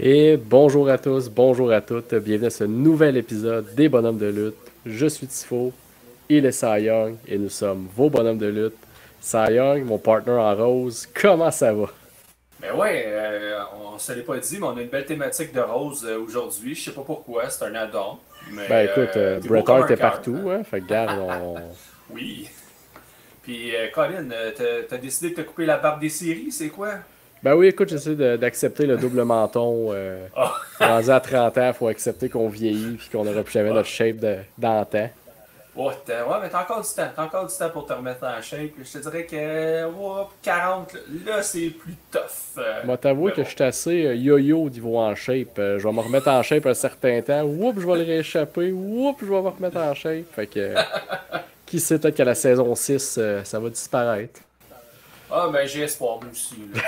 Et bonjour à tous, bonjour à toutes, bienvenue à ce nouvel épisode des Bonhommes de lutte. Je suis Tifo, il est Cy Young et nous sommes vos bonhommes de lutte. Cy Young, mon partner en rose, comment ça va? Ben ouais, on se l'est pas dit, mais on a une belle thématique de rose aujourd'hui. Je sais pas pourquoi, c'est un add-on, mais Ben écoute, t'es beau Bret comme Hart un est cœur. partout, hein? Fait que garde, on... Oui. Puis Colin, t'as décidé de te couper la barbe des séries, c'est quoi? Ben oui, écoute, j'essaie d'accepter le double menton. Ah, Rendu à 30 ans, il faut accepter qu'on vieillit et qu'on n'aura plus jamais ah. notre shape d'antan. Ouais, mais t'as encore du temps. T'as encore du temps pour te remettre en shape. Je te dirais que 40, là c'est plus tough. Moi, t'avouer Mais que bon. je suis assez yo-yo au niveau en shape. Je vais me remettre en shape un certain temps. Oups, je vais le rééchapper. Oups, je vais me remettre en shape. Fait que, qui sait, peut-être qu'à la saison 6, ça va disparaître. Ah, ben j'ai espoir, moi aussi. Là,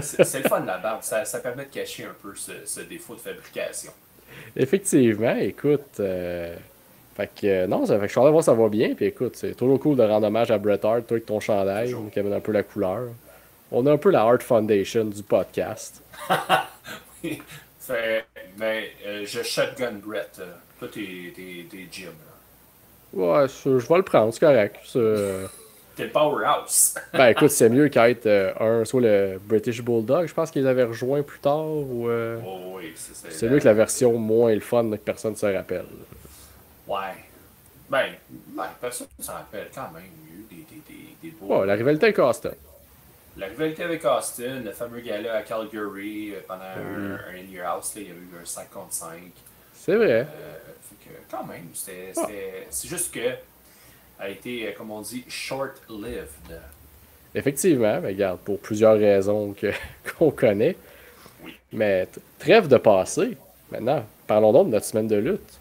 c'est le fun de la barbe. Ça permet de cacher un peu ce défaut de fabrication. Effectivement, écoute. Fait que, non, ça fait que je suis en train de voir ça va bien. Puis écoute, c'est toujours cool de rendre hommage à Bret Hart, toi avec ton chandail, Toujours. qui amène un peu la couleur. On a un peu la Hart Foundation du podcast. fait, mais je shotgun Brett. Toi, t'es Jim. Là. Ouais, je vais le prendre, c'est correct. T'es le powerhouse. Ben écoute, c'est mieux qu'être soit le British Bulldog, je pense qu'ils avaient rejoint plus tard, ou Oh oui, c'est mieux que la version moins le fun que personne ne se rappelle. Ouais. Ben, personne ne s'en rappelle quand même. Il y a eu des Ouais, beaux. la rivalité avec Austin. La rivalité avec Austin, le fameux gala à Calgary pendant Oui. un In Your House, là, il y avait eu un 5 contre 5. C'est vrai. Fait que quand même, Ah, c'est juste que a été, comme on dit, short-lived. effectivement, mais regarde, pour plusieurs raisons qu'on connaît. Oui. Mais trêve de passé. Maintenant, parlons donc de notre semaine de lutte.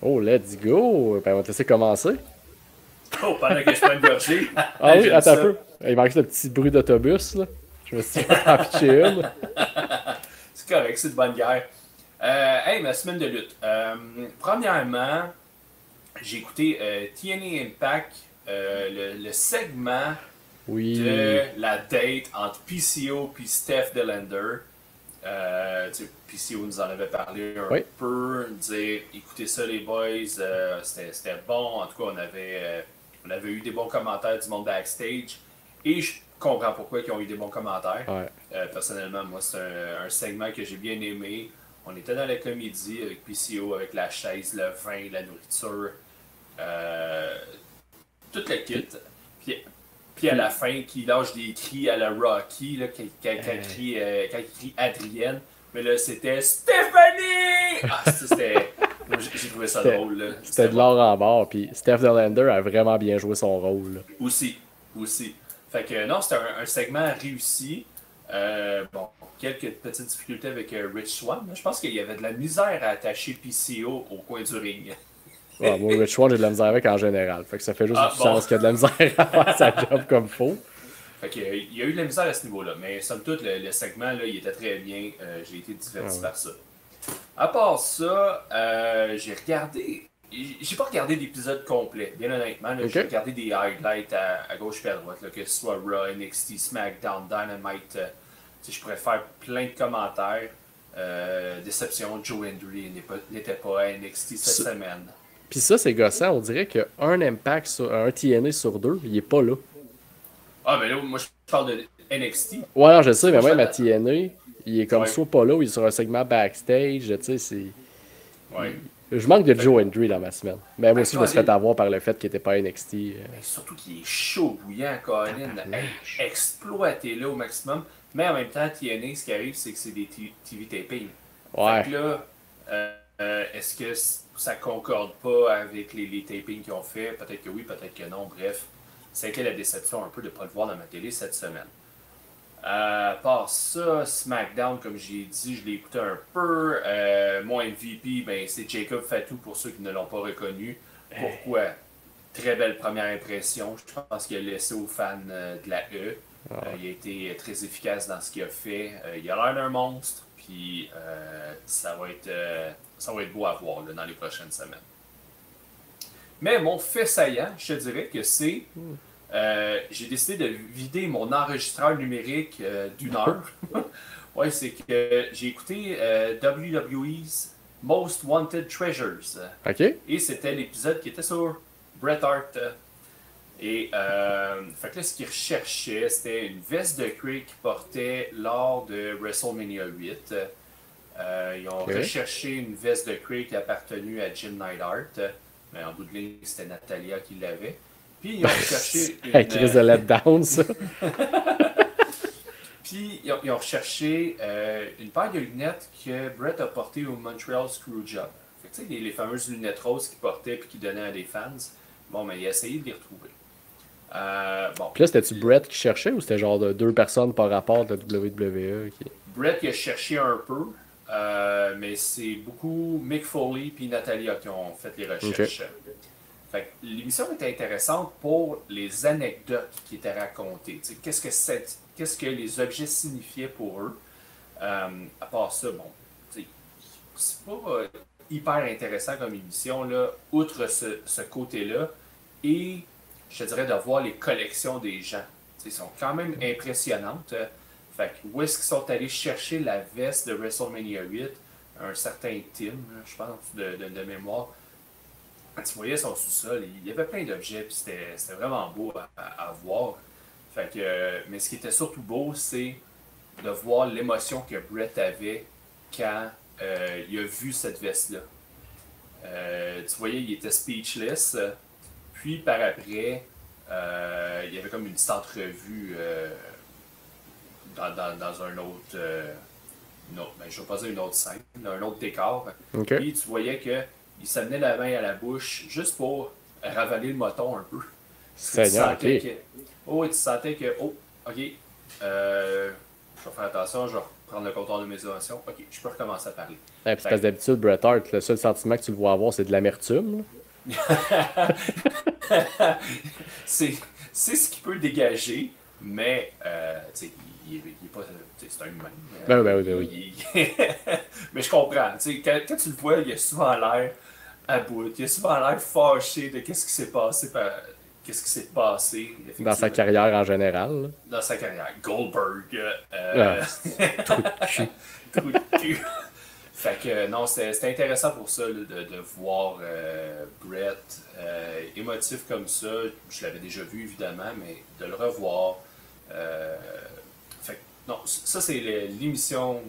Oh, let's go! Ben, on va te laisser commencer. Oh, pendant que je prends une gorgée. Ah oui, J'aime attends un ça. peu. Il manque le petit bruit d'autobus, là. Je me suis dit, en pitcher une. C'est correct, c'est de bonne guerre. Hey, ma semaine de lutte. Premièrement, j'ai écouté TNA Impact, le segment Oui. de la date entre PCO et Steph Delander. PCO nous en avait parlé un Oui. peu, dire écoutez ça les boys, c'était bon. En tout cas, on avait eu des bons commentaires du monde backstage. Et je comprends pourquoi ils ont eu des bons commentaires. Ouais. Personnellement, moi, c'est un segment que j'ai bien aimé. On était dans la comédie avec PCO, avec la chaise, le vin, la nourriture, euh, tout le kit. Puis, Puis, puis à puis, la fin, qui lâche des cris à la Rocky, là, euh, quand il crie Adrienne. Mais là, c'était Stéphanie! Ah, c'était. J'ai trouvé ça c'était, drôle, là. c'était C'était de bon. l'or en bord. Puis Steph Delander a vraiment bien joué son rôle, là. Aussi. Aussi. Fait que non, c'était un segment réussi. Bon, quelques petites difficultés avec Rich Swann. Je pense qu'il y avait de la misère à attacher PCO au coin du ring. Ouais, moi, Rich Swann, j'ai de la misère avec en général. Fait que ça fait juste du Ah, bon. sens qu'il y a de la misère à faire sa job comme faut. Fait que, il y a eu de la misère à ce niveau-là. Mais somme toute, le segment, là, il était très bien. J'ai été Ah diverti ouais. par ça. À part ça, j'ai regardé. J'ai pas regardé l'épisode complet, bien honnêtement. J'ai OK. regardé des highlights à gauche et à droite, là, que ce soit Raw, NXT, SmackDown, Dynamite. Je pourrais faire plein de commentaires. Déception, Joe Hendry n'était pas à NXT cette Ça- semaine. Puis ça, c'est gossant. On dirait qu'un Impact sur un TNA sur deux, il est pas là. Ah, mais là, moi, je parle de NXT. Ouais, alors je sais, mais Moi, je même à parle TNA, il est comme Ouais, soit pas là ou il est sur un segment backstage. Tu sais, ouais. Je manque de Fait que, Joe Hendry dans ma semaine. Mais moi ben, aussi, je me suis fait Colin, avoir par le fait qu'il était pas à NXT. ben, surtout qu'il est chaud bouillant, Colin. Hey, Tabarnouche. exploitez-le au maximum. Mais en même temps, TNA, ce qui arrive, c'est que c'est des TV tapings. Fait Ouais. que là, est-ce que ça concorde pas avec les tapings qu'ils ont fait? Peut-être que oui, peut-être que non. Bref, ça a été la déception un peu de ne pas le voir dans ma télé cette semaine. À part ça, SmackDown, comme j'ai dit, je l'ai écouté un peu. Mon MVP, ben, c'est Jacob Fatou pour ceux qui ne l'ont pas reconnu. Pourquoi? Très belle première impression. Je pense qu'il a laissé aux fans de la E. Il a été très efficace dans ce qu'il a fait. Il a l'air d'un monstre. Puis ça va être beau à voir là, dans les prochaines semaines. Mais mon fait saillant, je te dirais que c'est... j'ai décidé de vider mon enregistreur numérique d'une heure. Ouais, c'est que j'ai écouté WWE's Most Wanted Treasures. OK? Et c'était l'épisode qui était sur Bret Hart. Et fait que là, ce qu'ils recherchaient, c'était une veste de cuir qu'ils portaient lors de WrestleMania 8. Ils ont recherché une veste de cuir qui appartenait à Jim Neidhart. Mais en bout de ligne, c'était Natalia qui l'avait. Puis ils ont recherché une... Hey, crise de letdown, ça. Puis ils ont recherché une paire de lunettes que Bret a portées au Montreal Screwjob. Fait que tu sais, les fameuses lunettes roses qu'il portait et qu'il donnait à des fans. Bon, mais il a essayé de les retrouver. Bon. Puis là, c'était-tu Brett qui cherchait ou c'était genre de deux personnes par rapport de la WWE? Bret il a cherché un peu, mais c'est beaucoup Mick Foley et Natalia qui ont fait les recherches. Okay. Fait que l'émission était intéressante pour les anecdotes qui étaient racontées. Qu'est-ce que les objets signifiaient pour eux. À part ça, bon, c'est pas hyper intéressant comme émission, là, outre ce côté-là. Et je te dirais de voir les collections des gens. Ils sont quand même impressionnantes. Fait que où est-ce qu'ils sont allés chercher la veste de WrestleMania 8? Un certain Tim, je pense, de mémoire. Tu voyais son sous-sol, il y avait plein d'objets, puis c'était vraiment beau à voir. Fait que, mais ce qui était surtout beau, c'est de voir l'émotion que Bret avait quand il a vu cette veste-là. Tu voyais, il était speechless. Puis par après, il y avait comme une petite entrevue dans un autre... non, ben, je ne vais pas dire une autre scène, un autre décor. Okay. Puis tu voyais qu'il s'amenait la main à la bouche juste pour ravaler le moton un peu. Seigneur, ok. Tu sentais que, oh, ok, je vais faire attention, je vais reprendre le comptoir de mes émotions. Ok, je peux recommencer à parler. Ouais, parce que d'habitude, Bret Hart, le seul sentiment que tu le vois avoir, c'est de l'amertume. c'est ce qu'il peut dégager, mais il est pas. C'est un humain. Ben oui. Mais je comprends. Quand tu le vois, il a souvent l'air à bout. Il a souvent l'air fâché de qu'est-ce qui s'est passé. Qu'est-ce qui s'est passé dans sa carrière en général. Là. Dans sa carrière. Goldberg. Trou de cul. Trou de cul. Fait que non, c'était intéressant pour ça là, de voir Bret émotif comme ça. Je l'avais déjà vu évidemment, mais de le revoir. Fait que non, ça c'est l'émission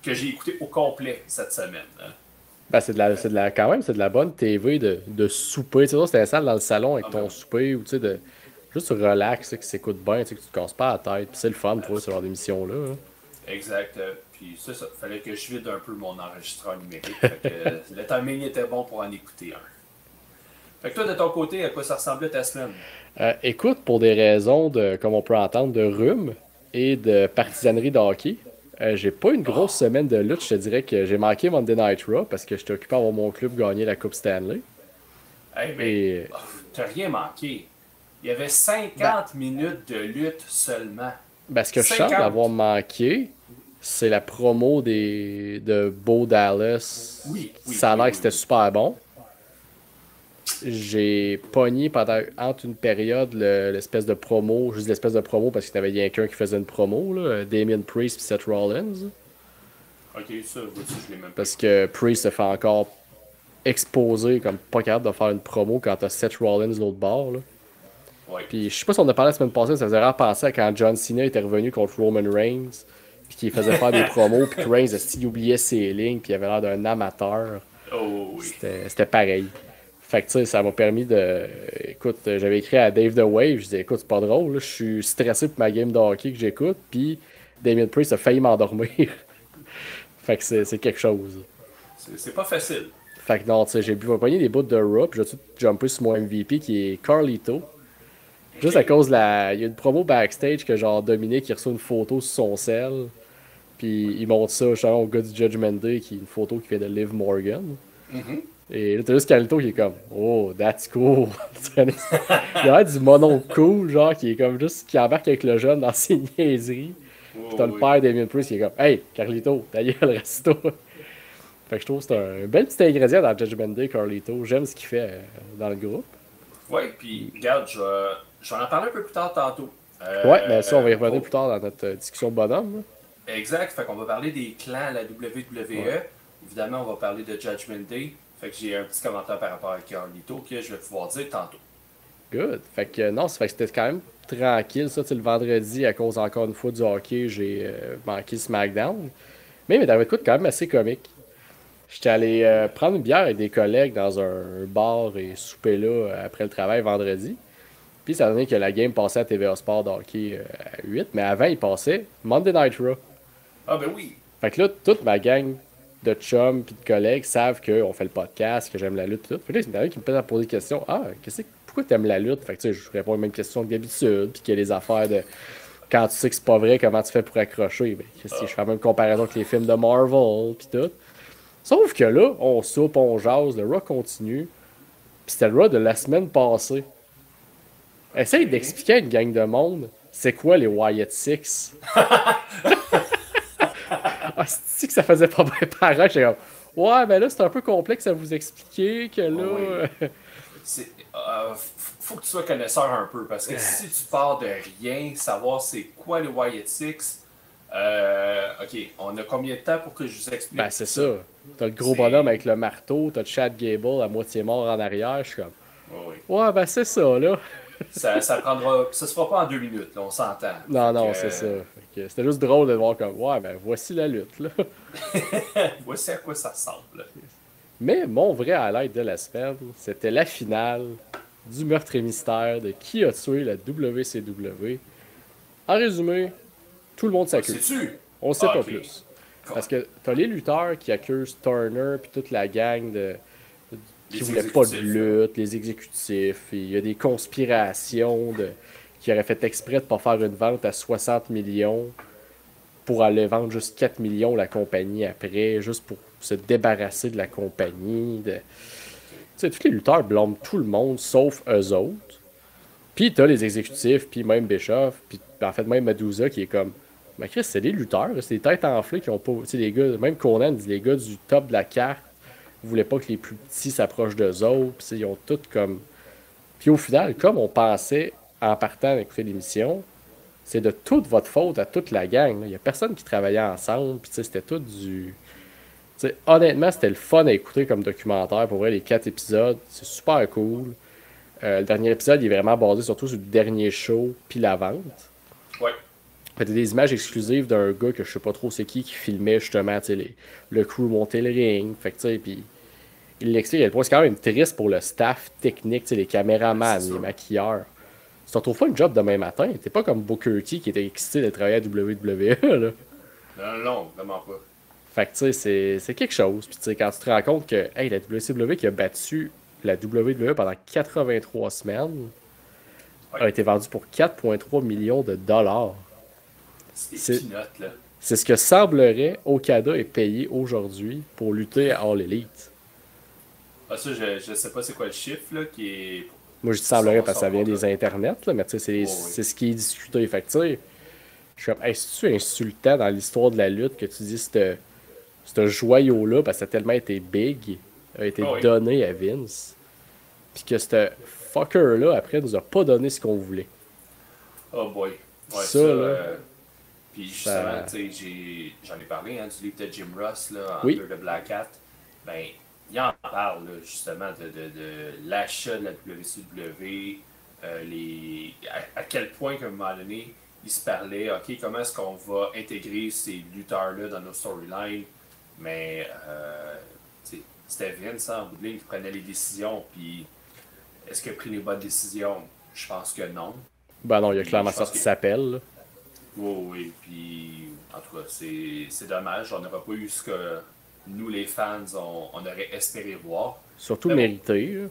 que j'ai écoutée au complet cette semaine. Hein. Ben, quand même, c'est de la bonne TV de souper. Tu sais, c'était ça dans le salon avec ton souper ou tu sais, de juste relax, que tu s'écoutes bien, que tu te casses pas la tête. Puis c'est le fun pour ce genre d'émission-là. Hein. Exact. Puis ça, fallait que je vide un peu mon enregistreur numérique. Fait que le timing était bon pour en écouter un. Fait que toi, de ton côté, à quoi ça ressemblait ta semaine? Écoute, pour des raisons comme on peut entendre, de rhume et de partisanerie de hockey, j'ai pas une grosse semaine de lutte. Je te dirais que j'ai manqué Monday Night Raw parce que j'étais occupé à voir mon club gagner la Coupe Stanley. Hey, mais t'as rien manqué. Il y avait 50 minutes de lutte seulement. Ben, ce que je sens d'avoir manqué, c'est la promo de Bo Dallas. Oui, ça a l'air que c'était super bon. J'ai pogné entre une période l'espèce de promo, juste l'espèce de promo parce qu'il y avait quelqu'un qui faisait une promo, là, Damien Priest et Seth Rollins. Ok, ça, je l'ai même pas. Parce que Priest se fait encore exposer comme pas capable de faire une promo quand t'as Seth Rollins de l'autre bord. Là. Ouais. Puis je sais pas si on a parlé la semaine passée, ça faisait vraiment penser à quand John Cena était revenu contre Roman Reigns, puis qu'il faisait faire des promos, puis que Reigns il oubliait ses lignes, puis il avait l'air d'un amateur. Oh oui. C'était pareil. Fait que tu sais, ça m'a permis de... Écoute, j'avais écrit à Dave The Wave, je disais, écoute, c'est pas drôle, là, je suis stressé pour ma game de hockey que j'écoute, puis Damien Priest a failli m'endormir. Fait que c'est quelque chose. C'est pas facile. Fait que non, tu sais, j'ai pogné des bouts de Raw, puis j'ai jumpé sur mon MVP qui est Carlito. Juste à cause il y a une promo backstage que genre Dominique il reçoit une photo sur son sel. Puis il montre ça justement au gars du Judgment Day qui est une photo qui fait de Liv Morgan. Mm-hmm. Et là t'as juste Carlito qui est comme oh that's cool. Il y a du mono cool genre qui est comme juste qui embarque avec le jeune dans ses niaiseries. Puis t'as le père Damien Priest qui est comme hey Carlito, ta gueule, reste-toi. Fait que je trouve que c'est un bel petit ingrédient dans Judgment Day, Carlito. J'aime ce qu'il fait dans le groupe. Ouais, puis regarde, je vais en parler un peu plus tard tantôt. Ouais, mais ça, on va y revenir plus tard dans notre discussion bonhomme. Exact, fait qu'on va parler des clans à la WWE. Ouais. Évidemment, on va parler de Judgment Day. Fait que j'ai un petit commentaire par rapport à Carlito que je vais pouvoir dire tantôt. Good. Fait que non, ça fait que c'était quand même tranquille, ça. Tu sais, le vendredi, à cause encore une fois du hockey, j'ai manqué SmackDown. Mais il m'avait coûté quand même assez comique. J'étais allé prendre une bière avec des collègues dans un bar et souper là après le travail vendredi. Puis ça a donné que la game passait à TVA Sport de hockey à 8, mais avant, il passait Monday Night Raw. Ah ben oui! Fait que là, toute ma gang de chums puis de collègues savent qu'on fait le podcast, que j'aime la lutte, tout. Fait que là, il y en a qui me posent à poser des questions. Ah, pourquoi t'aimes la lutte? Fait que tu sais, je réponds aux mêmes questions que d'habitude, puis qu'il y a les affaires de quand tu sais que c'est pas vrai, comment tu fais pour accrocher? Ben, je fais la même comparaison avec les films de Marvel, puis tout. Sauf que là, on soupe, on jase, le Raw continue, puis c'était le Raw de la semaine passée. Essaye Ok. d'expliquer à une gang de monde, c'est quoi les Wyatt Six? Ah, c'est que ça faisait pas bien pareil. J'étais comme, ouais, ben là, c'est un peu complexe à vous expliquer que Oh oui. là. Faut que tu sois connaisseur un peu parce que si tu pars de rien, savoir c'est quoi les Wyatt Six, ok, on a combien de temps pour que je vous explique Ben, tout c'est ça? ça. T'as le gros bonhomme C'est. avec le marteau, t'as Chad Gable à moitié mort en arrière. Je suis comme, Oh oui. ouais, ben c'est ça, là. Ça prendra. Ça se fera pas en 2 minutes, là, on s'entend. Non, Fait que, non, c'est ça. Fait que c'était juste drôle de voir comme, ouais, ben voici la lutte, là. voici à quoi ça ressemble. Mais mon vrai highlight de la semaine, c'était la finale du meurtre et mystère de qui a tué la WCW. En résumé, tout le monde Ah, s'accuse. sais-tu? On sait Ah, pas ok. plus. Parce que t'as les lutteurs qui accusent Turner puis toute la gang qui Les voulaient pas de exécutifs, là. lutte, les exécutifs. Il y a des conspirations qui auraient fait exprès de pas faire une vente à 60 millions pour aller vendre juste 4 millions la compagnie après, juste pour se débarrasser de la compagnie. Tu sais, tous les lutteurs blâment tout le monde sauf eux autres. Puis t'as les exécutifs, puis même Bischoff, puis en fait même Medusa qui est comme. Mais Chris, c'est des lutteurs, c'est des têtes enflées qui ont pas. Tu sais, les gars, même Conan dit les gars du top de la carte voulaient pas que les plus petits s'approchent d'eux autres, puis ils ont tout comme. Puis au final, comme on pensait en partant d'écouter l'émission, c'est de toute votre faute à toute la gang. Il y a personne qui travaillait ensemble, puis c'était tout du. Honnêtement, c'était le fun à écouter comme documentaire. Pour vrai, les 4 épisodes, c'est super cool. Le dernier épisode, il est vraiment basé surtout sur le dernier show puis la vente. Ouais. Fait des images exclusives d'un gars que je sais pas trop c'est qui filmait justement le crew monter le ring. Fait que tu sais, puis il l'explique à quel point c'est quand même triste pour le staff technique, les C'est caméramans, les sûr. maquilleurs. Tu te retrouves pas une job demain matin. T'es pas comme Booker T qui était excité de travailler à WWE, là. Non, non, vraiment pas. Fait que tu sais, c'est quelque chose. Puis tu sais, quand tu te rends compte que hey, la WCW qui a battu la WWE pendant 83 semaines Ouais. a été vendue pour 4,3 millions de dollars. C'est des C'est peanuts, là. c'est ce que semblerait Okada est payé aujourd'hui pour lutter à All Elite. Ah, ça, je sais pas c'est quoi le chiffre, là, qui est. Moi, je dis semblerait parce que ça Son vient compte, là. des internets, là, mais tu sais, Oh, oui. c'est ce qui est discuté. Fait que tu sais, je suis comme, hey, c'est-tu insultant dans l'histoire de la lutte que tu dis ce joyau-là, parce que ça a tellement été big, a été Oh, oui. donné à Vince, puis que ce fucker-là, après, nous a pas donné ce qu'on voulait. Oh boy. Ouais, Ça, ça. là, Puis justement, ça. tu sais, j'en ai parlé hein, du livre de Jim Ross, là, Oui, Under the Black Hat. Ben, il en parle, là, justement, de l'achat de la WCW, à quel point, qu'à un moment donné, il se parlait, OK, comment est-ce qu'on va intégrer ces lutteurs-là dans nos storylines? Mais, tu sais, c'était Vince, hein, en bout de ligne, qui prenait les décisions. Puis, est-ce qu'il a pris les bonnes décisions? Je pense que non. ben non, il a Puis, clairement je pense sorti que sa pelle, là. oui, oui, puis en tout cas, c'est dommage. On n'aurait pas eu ce que nous, les fans, on aurait espéré voir. Surtout Mais bon, mérité, là.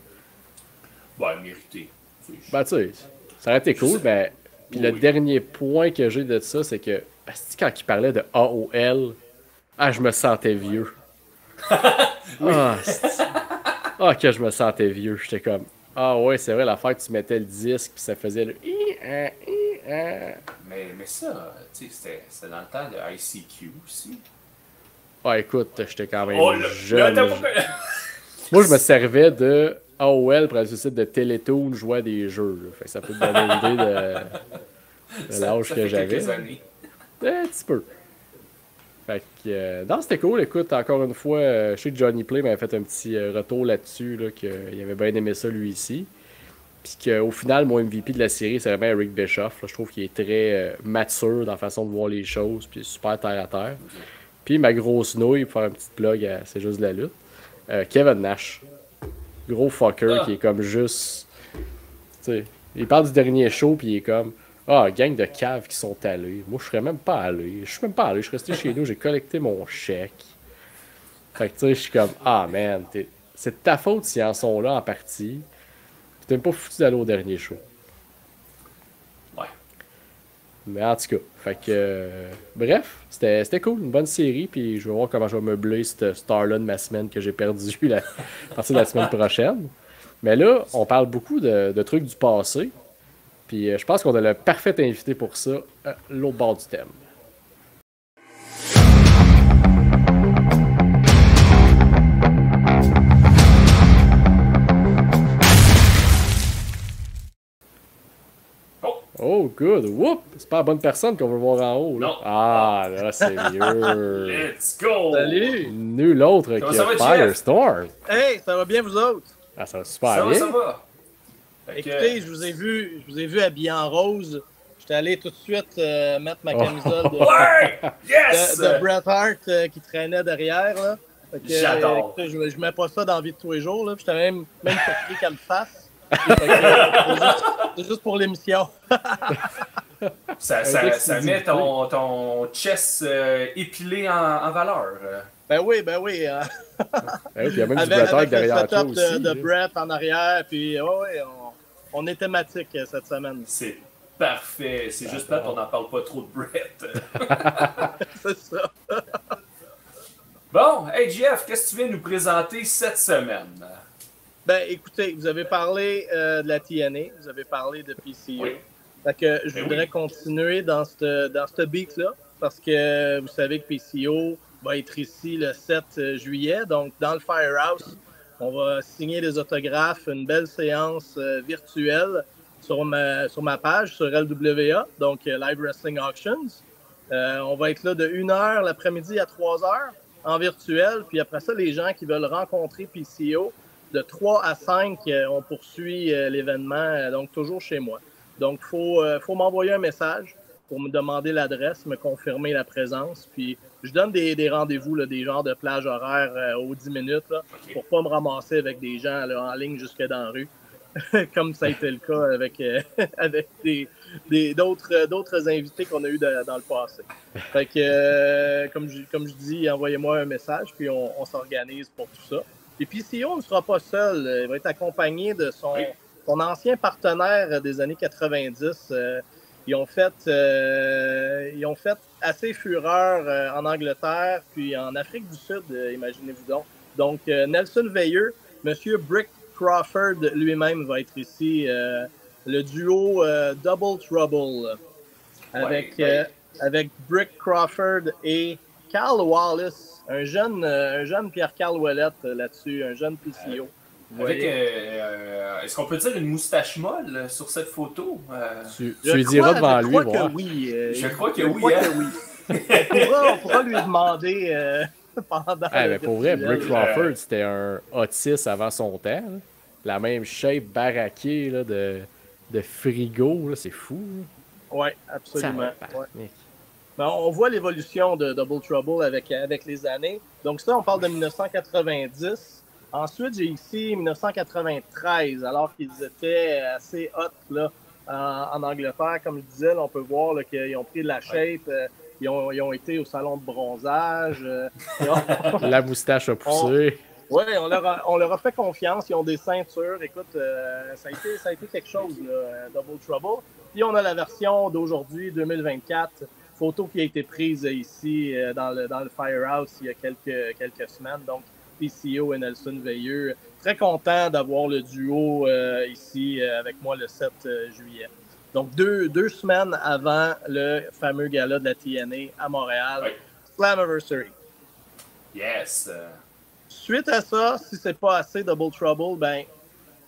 bon, mérité. Tu sais, Ben, tu sais, ça aurait été je cool, sais. mais. Puis Oui, le oui. dernier point que j'ai de ça, c'est que. Asti, quand il parlait de AOL, ah, je me sentais vieux. Oui, Ah, asti. Ah, que je me sentais vieux. J'étais comme. Ah, ouais, c'est vrai, l'affaire que tu mettais le disque, puis ça faisait le. mais ça, tu sais, c'était dans le temps de ICQ aussi. Ah, écoute, j'étais quand même Oh, jeune. là, t'as pas... Moi, je me servais de AOL pour aller sur le site de Télétoon jouer à des jeux. Là. Fait que ça peut te donner une idée de l'âge ça que fait j'avais. quelques années. Un petit peu. Fait que, non, c'était cool. Écoute, encore une fois, je sais que Johnny Play m'avait fait un petit retour là-dessus, là, qu'il avait bien aimé ça lui ici. Puis qu'au final, mon MVP de la série, c'est vraiment Eric Bischoff. Là. Je trouve qu'il est très mature dans la façon de voir les choses, puis super terre à terre. Puis ma grosse nouille, pour faire un petit plug à C'est juste de la lutte, Kevin Nash. Gros fucker qui est comme juste. Tu sais, il parle du dernier show, puis il est comme. Ah, gang de caves qui sont allés. Moi, je serais même pas allé. Je suis même pas allé. Je suis resté chez nous, j'ai collecté mon chèque. Fait que tu sais, je suis comme. Ah, man, c'est de ta faute s'ils en sont là en partie. Puis t'es même pas foutu d'aller au dernier show. Ouais. Mais en tout cas, fait que. Bref, c'était cool, une bonne série. Puis je vais voir comment je vais meubler cette star-là de ma semaine que j'ai perdue à partir de la semaine prochaine. Mais là, on parle beaucoup de trucs du passé. Puis je pense qu'on a le parfait invité pour ça, l'autre bord du thème. Oh, good. Whoop! C'est pas la bonne personne qu'on veut voir en haut. Là. Non. Ah, là, c'est mieux. Let's go! Salut! Nul autre que ça va, Firestorm. Hey, ça va bien vous autres? Ah, ça va super Ça va, bien. ça va. Fait que- Écoutez, je vous ai vu habillé en rose. J'étais allé tout de suite mettre ma camisole Ouais! Yes! de Bret Hart qui traînait derrière. Là. Fait que, J'adore. écoutez, je mets pas ça dans la vie de tous les jours. Là. J'étais même surpris qu'elle me fasse. Fait que, c'est juste pour l'émission. Ça met ton chest épilé en valeur. Ben oui. Ouais, puis il y a même du Avec Bret Hart le derrière toi setup aussi. de là. Bret en arrière. Puis ouais, on est thématique cette semaine. C'est parfait. C'est juste plate qu'on n'en parle pas trop de Brett. C'est ça. Bon, hey Jeff, qu'est-ce que tu viens nous présenter cette semaine? Ben, écoutez, vous avez parlé de la TNA, vous avez parlé de PCO. Oui. Fait que je voudrais continuer dans ce beat-là, parce que vous savez que PCO va être ici le 7 juillet. Donc, dans le Firehouse, on va signer des autographes, une belle séance virtuelle sur ma page, sur LWA, donc Live Wrestling Auctions. On va être là de 1h l'après-midi à 3h en virtuel. Puis après ça, les gens qui veulent rencontrer PCO, de 3 à 5, on poursuit l'événement, donc toujours chez moi. Donc, il faut m'envoyer un message pour me demander l'adresse, me confirmer la présence. Puis, je donne des rendez-vous, là, des genres de plages horaires aux 10 minutes, là, pour pas me ramasser avec des gens là, en ligne jusque dans la rue, comme ça a été le cas avec, avec d'autres invités qu'on a eu dans le passé. Fait que, comme je dis, envoyez-moi un message, puis on s'organise pour tout ça. Et puis, PCO ne sera pas seul. Il va être accompagné de son ancien partenaire des années 90. Ils ont fait assez fureur en Angleterre, puis en Afrique du Sud, imaginez-vous donc. Donc, Nelson Veilleux, Monsieur Brick Crawford lui-même va être ici. Le duo Double Trouble avec Brick Crawford et Carl Wallace. Un jeune Pierre-Carl Ouellette là-dessus, un jeune PCO. Avec, est-ce qu'on peut dire une moustache molle sur cette photo? Tu lui diras devant lui, voir. Je crois que oui. On pourra lui demander pendant. Mais pour vrai, Brick Crawford, c'était un Otis avant son temps. Là. La même shape baraquée là, de frigo, là, c'est fou. Oui, absolument. Ben, on voit l'évolution de Double Trouble avec les années. Donc ça, on parle de 1990. Ensuite, j'ai ici 1993, alors qu'ils étaient assez hot là, en Angleterre. Comme je disais, là, on peut voir là, qu'ils ont pris de la shape. Ils ont été au salon de bronzage. La moustache a poussé. Oui, on leur a fait confiance. Ils ont des ceintures. Écoute, ça a été quelque chose, là, Double Trouble. Puis on a la version d'aujourd'hui, 2024. Photo qui a été prise ici dans le Firehouse il y a quelques semaines. Donc, PCO et Nelson Veilleux. Très content d'avoir le duo ici avec moi le 7 juillet. Donc, deux semaines avant le fameux gala de la TNA à Montréal, Slammiversary. Yes! Suite à ça, si c'est pas assez Double Trouble, ben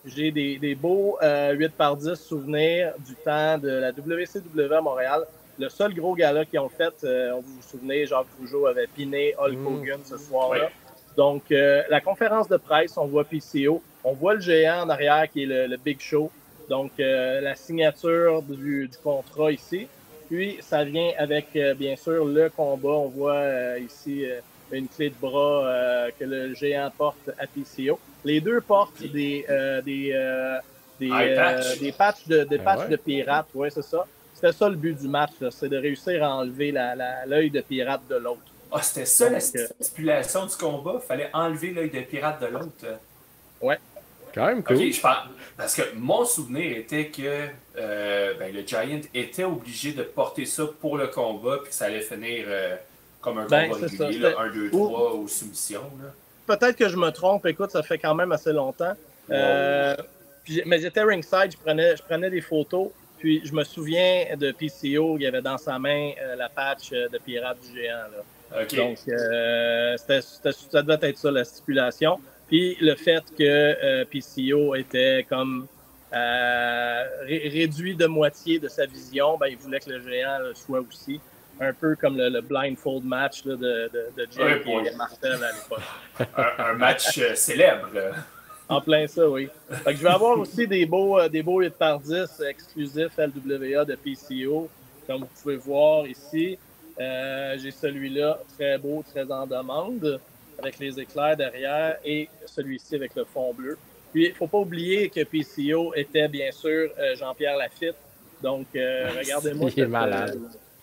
j'ai des beaux 8 par 10 souvenirs du temps de la WCW à Montréal. Le seul gros gala qu'ils ont fait, vous vous souvenez, Jacques Rougeau avait piné Hulk Hogan ce soir-là. Ouais. Donc, la conférence de presse, on voit PCO, on voit le géant en arrière qui est le Big Show. Donc, la signature du contrat ici. Puis, ça vient avec, bien sûr, le combat. On voit ici une clé de bras que le géant porte à PCO. Les deux portent des patchs de pirates. Oui, c'est ça. C'était ça le but du match, c'est de réussir à enlever l'œil de pirate de l'autre. Ah, c'était ça la stipulation du combat? Il fallait enlever l'œil de pirate de l'autre? Ouais. Quand même cool. Ok, je pense. Parce que mon souvenir était que le Giant était obligé de porter ça pour le combat, puis que ça allait finir comme un combat régulier, là, 1, 2, 3 ou soumission. Là. Peut-être que je me trompe, écoute, ça fait quand même assez longtemps. Mais j'étais ringside, je prenais des photos, puis je me souviens de PCO, il avait dans sa main la patch de pirate du géant. Là. Okay. Donc, ça devait être ça la stipulation. Puis le fait que PCO était comme réduit de moitié de sa vision, ben, il voulait que le géant soit aussi. Un peu comme le blindfold match là, de Jay et Martel à l'époque. un match célèbre. En plein ça, oui. Fait que je vais avoir aussi des beaux 8 par 10 exclusifs LWA de PCO. Comme vous pouvez voir ici, j'ai celui-là, très beau, très en demande, avec les éclairs derrière, et celui-ci avec le fond bleu. Puis, il ne faut pas oublier que PCO était, bien sûr, Jean-Pierre Lafitte. Donc, regardez-moi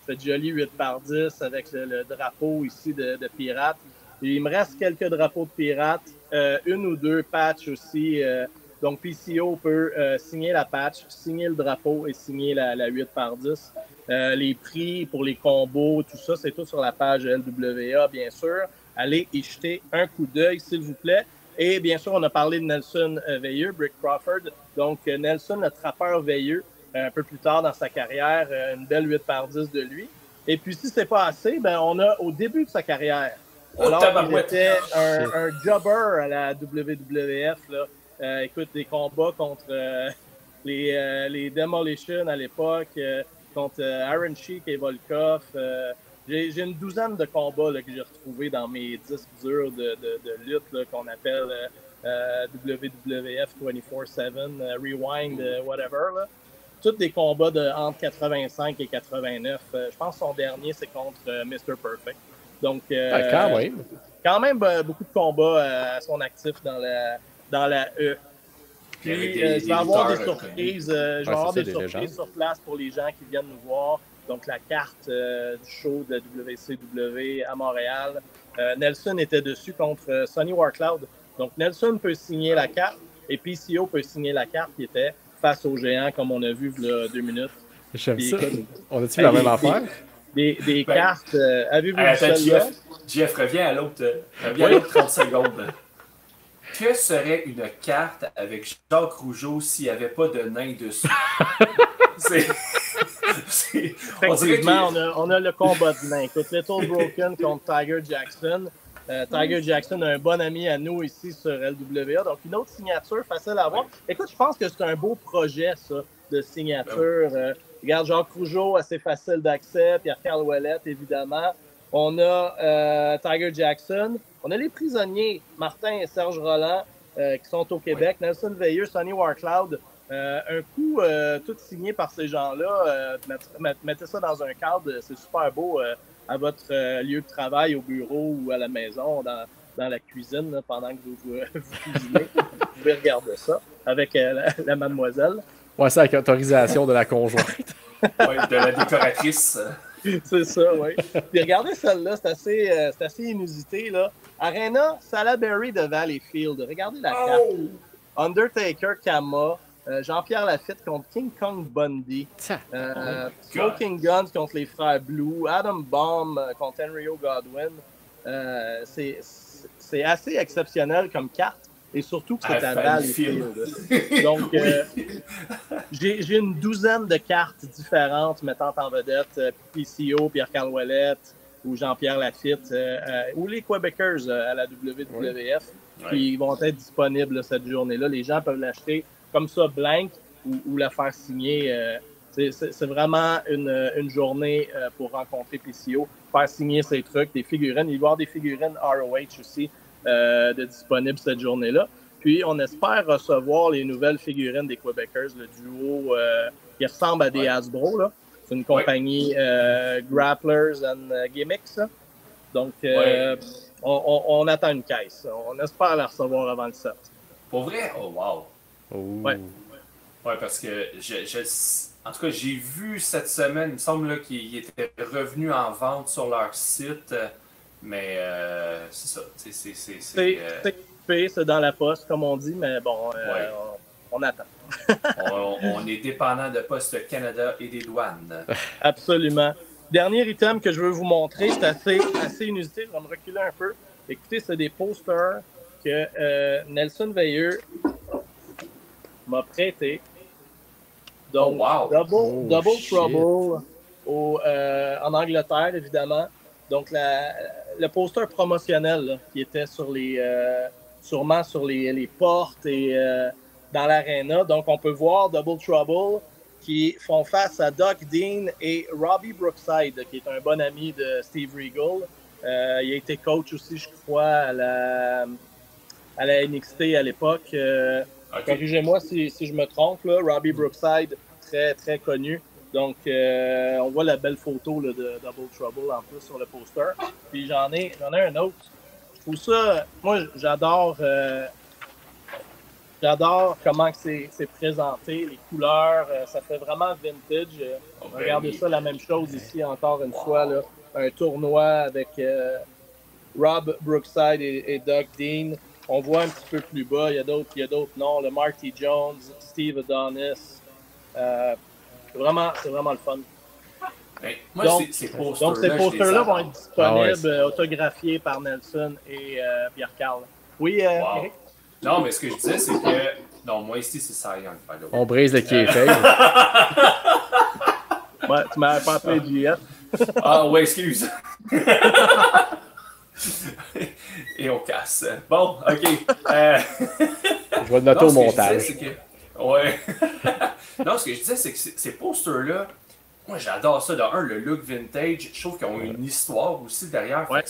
cette jolie 8 par 10 avec le drapeau ici de pirate. Et il me reste quelques drapeaux de pirates, une ou deux patchs aussi. Donc, PCO peut signer la patch, signer le drapeau et signer la 8 par 10. Les prix pour les combos, tout ça, c'est tout sur la page LWA, bien sûr. Allez y jeter un coup d'œil, s'il vous plaît. Et bien sûr, on a parlé de Nelson Veilleux, Brick Crawford. Donc, Nelson, le trappeur veilleux, un peu plus tard dans sa carrière, une belle 8 par 10 de lui. Et puis, si c'est pas assez, ben on a au début de sa carrière, alors qu'il était un jobber à la WWF, là. Écoute, des combats contre les Demolition à l'époque, contre Iron Sheik et Volkov. J'ai une douzaine de combats là, que j'ai retrouvés dans mes disques durs de lutte là, qu'on appelle WWF 24/7, Rewind, whatever. Là. Tous des combats entre 85 et 89. Je pense que son dernier, c'est contre Mr. Perfect. Donc, quand même beaucoup de combats à son actif dans la E. Puis, je vais avoir des surprises. Je vais avoir des surprises sur place pour les gens qui viennent nous voir. Donc, la carte du show de WCW à Montréal. Nelson était dessus contre Sonny Warcloud. Donc, Nelson peut signer la carte et PCO peut signer la carte qui était face au géant, comme on a vu il y a 2 minutes. J'aime ça. On a-tu la même affaire? Des cartes. Avez-vous vu celle-là? Jeff, reviens à l'autre 30 secondes. Que serait une carte avec Jacques Rougeau s'il n'y avait pas de nain dessus? Effectivement, on a le combat de nains. Écoute, Little Broken contre Tiger Jackson. Tiger Jackson a un bon ami à nous ici sur LWA. Donc, une autre signature facile à voir. Écoute, je pense que c'est un beau projet, ça, de signature. Regarde, Jacques Rougeau, assez facile d'accès. Pierre-Carl Ouellette, évidemment. On a Tiger Jackson. On a les prisonniers, Martin et Serge Roland, qui sont au Québec. Oui. Nelson Veilleux, Sonny Warcloud. Un coup, tout signé par ces gens-là. Mettez ça dans un cadre. C'est super beau à votre lieu de travail, au bureau ou à la maison, dans la cuisine, là, pendant que vous cuisinez. Vous pouvez regarder ça avec la mademoiselle. Ouais, c'est avec autorisation de la conjointe. Oui, de la décoratrice. C'est ça, oui. Puis regardez celle-là, c'est assez inusité, là. Arena Salaberry de Valleyfield. Regardez la carte. Undertaker, Kama, Jean-Pierre Lafitte contre King Kong Bundy. Smoking Guns contre les frères Blue. Adam Bomb contre Henry Godwin. C'est assez exceptionnel comme carte. Et surtout que c'est à Valleyfield. Donc, j'ai une douzaine de cartes différentes mettant en vedette PCO, Pierre-Carl Ouellette, ou Jean-Pierre Lafitte, ou les Québécois à la WWF, qui vont être disponibles là, cette journée-là. Les gens peuvent l'acheter comme ça, blank, ou la faire signer. C'est vraiment une journée pour rencontrer PCO, faire signer ses trucs, des figurines. Il va y avoir des figurines ROH aussi de disponibles cette journée-là. Puis, on espère recevoir les nouvelles figurines des Québécois, le duo qui ressemble à des Hasbro. Là. C'est une compagnie Grapplers and Gimmicks. Là. Donc, on attend une caisse. On espère la recevoir avant le 7. Pour vrai? Oh, wow! Ouais. Ouais, parce que en tout cas, j'ai vu cette semaine, il me semble qu'il était revenu en vente sur leur site, mais c'est ça. C'est dans la poste, comme on dit, mais bon, on attend. on est dépendant de Poste Canada et des douanes. Absolument. Dernier item que je veux vous montrer, c'est assez inusité, je vais me reculer un peu. Écoutez, c'est des posters que Nelson Veilleux m'a prêté. Donc, Double Trouble en Angleterre, évidemment. Donc, le poster promotionnel là, qui était sur sûrement sur les portes et dans l'aréna. Donc, on peut voir Double Trouble qui font face à Doc Dean et Robbie Brookside, qui est un bon ami de Steve Regal. Il a été coach aussi, je crois, à la NXT à l'époque. Corrigez-moi si je me trompe, là. Robbie Brookside, très, très connu. Donc, on voit la belle photo là, de Double Trouble en plus sur le poster. Puis j'en ai un autre. Je trouve ça... Moi, j'adore comment c'est présenté, les couleurs. Ça fait vraiment vintage. Regardez ça, la même chose ici, encore une fois. Là, un tournoi avec Rob Brookside et Doug Dean. On voit un petit peu plus bas, il y a d'autres noms, le Marty Jones, Steve Adonis. C'est vraiment le fun. Ben, moi, donc, ces posters-là vont être disponibles, autographiés par Nelson et Pierre-Carl. Oui, Eric? Non, mais ce que je disais, c'est que... Non, moi, ici, c'est Cy Young. On brise le kayfabe. Ouais, tu m'avais pas appelé JF. Ah, ouais, excuse. Et on casse. Bon, OK. Je vais le noter au montage. Ouais. Non, ce que je disais, c'est que ces posters-là, moi, j'adore ça. Le look vintage, je trouve qu'ils ont une histoire aussi derrière. Ouais,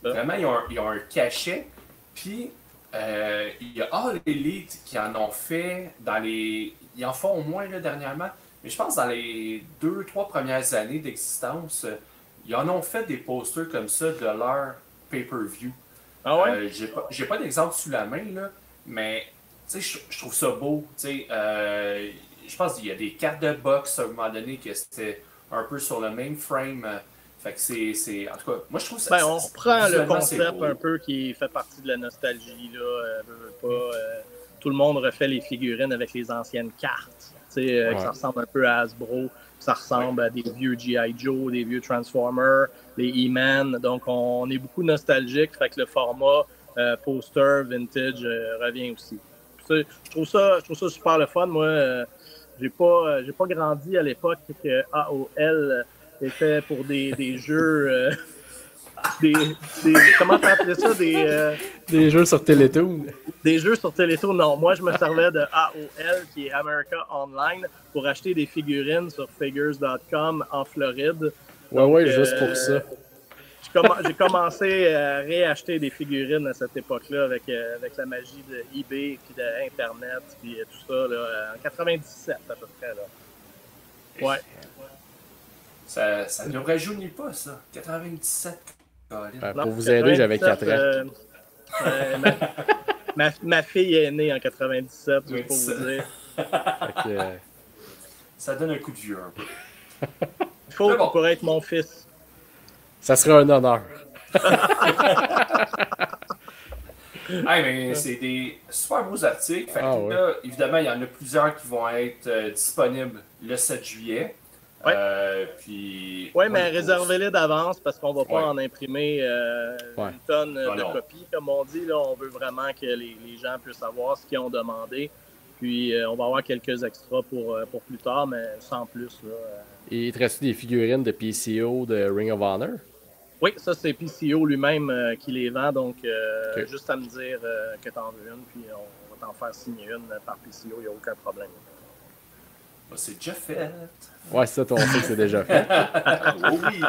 vraiment, ils ont un cachet. Puis, il y a All Elite qui en ont fait ils en font au moins là, dernièrement. Mais je pense dans les 2-3 premières années d'existence, ils en ont fait des posters comme ça de leur pay-per-view. Ah ouais? J'ai pas d'exemple sous la main, là, mais je trouve ça beau. Je pense qu'il y a des cartes de boxe à un moment donné que c'était un peu sur le même frame. Fait que c'est. En tout cas, moi je trouve ça. On reprend le concept un peu qui fait partie de la nostalgie. Là, tout le monde refait les figurines avec les anciennes cartes. Que ça ressemble un peu à Hasbro. Ça ressemble à des vieux G.I. Joe, des vieux Transformers, des E-Man. Donc, on est beaucoup nostalgique. Fait que le format poster vintage revient aussi. Je trouve ça super le fun. Moi, j'ai pas grandi à l'époque que AOL était pour des jeux... comment t'appelais ça? Des jeux sur Télétoon. Des jeux sur Télétoon, non. Moi, je me servais de AOL, qui est America Online, pour acheter des figurines sur figures.com en Floride. Ouais, juste pour ça. J'ai commencé à réacheter des figurines à cette époque-là avec la magie de eBay, puis d'Internet, puis tout ça, là, en 97 à peu près. Là. Ouais. Ça ne rajeunit pas, ça. 97. Pour vous aider, j'avais 4 ans. Ma fille est née en 97, juste pour vous dire. Ça donne un coup de vieux un peu. Il faut pour être mon fils. Ça serait un honneur. Mais c'est des super beaux articles. Fait que là, évidemment, il y en a plusieurs qui vont être disponibles le 7 juillet. Mais réservez-les d'avance parce qu'on ne va pas en imprimer une tonne de copies, comme on dit. Là, on veut vraiment que les gens puissent savoir ce qu'ils ont demandé. Puis on va avoir quelques extras pour plus tard, mais sans plus. Là, Et il te reste des figurines de PCO de Ring of Honor? Oui, ça, c'est PCO lui-même qui les vend. Donc, Ok. juste à me dire que tu en veux une, puis on va t'en faire signer une par PCO, il n'y a aucun problème. Bah, c'est déjà fait. Ouais, c'est ça, toi, on sait que c'est déjà fait. Oh oui!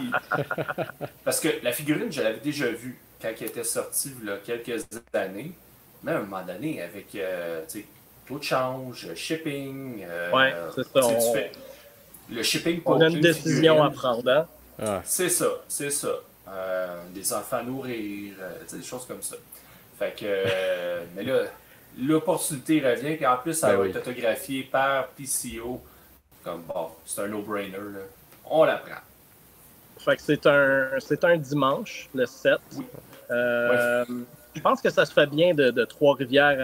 Parce que la figurine, je l'avais déjà vue quand elle était sortie il y a quelques années. Mais à un moment donné, avec tu sais, taux de change, shipping, Ouais, c'est ça. tu sais, tu fais le shipping pour On a une décision figurine. à prendre, hein? Ah, C'est ça, c'est ça. Des enfants à nourrir, tu sais, des choses comme ça. Fait que, mais là, l'opportunité revient, puis en plus, ça Ben va oui. être autographié par PCO. Comme bon, c'est un no-brainer, là. On la prend. Fait que c'est un dimanche, le 7. Oui. Je pense que ça se fait bien de Trois-Rivières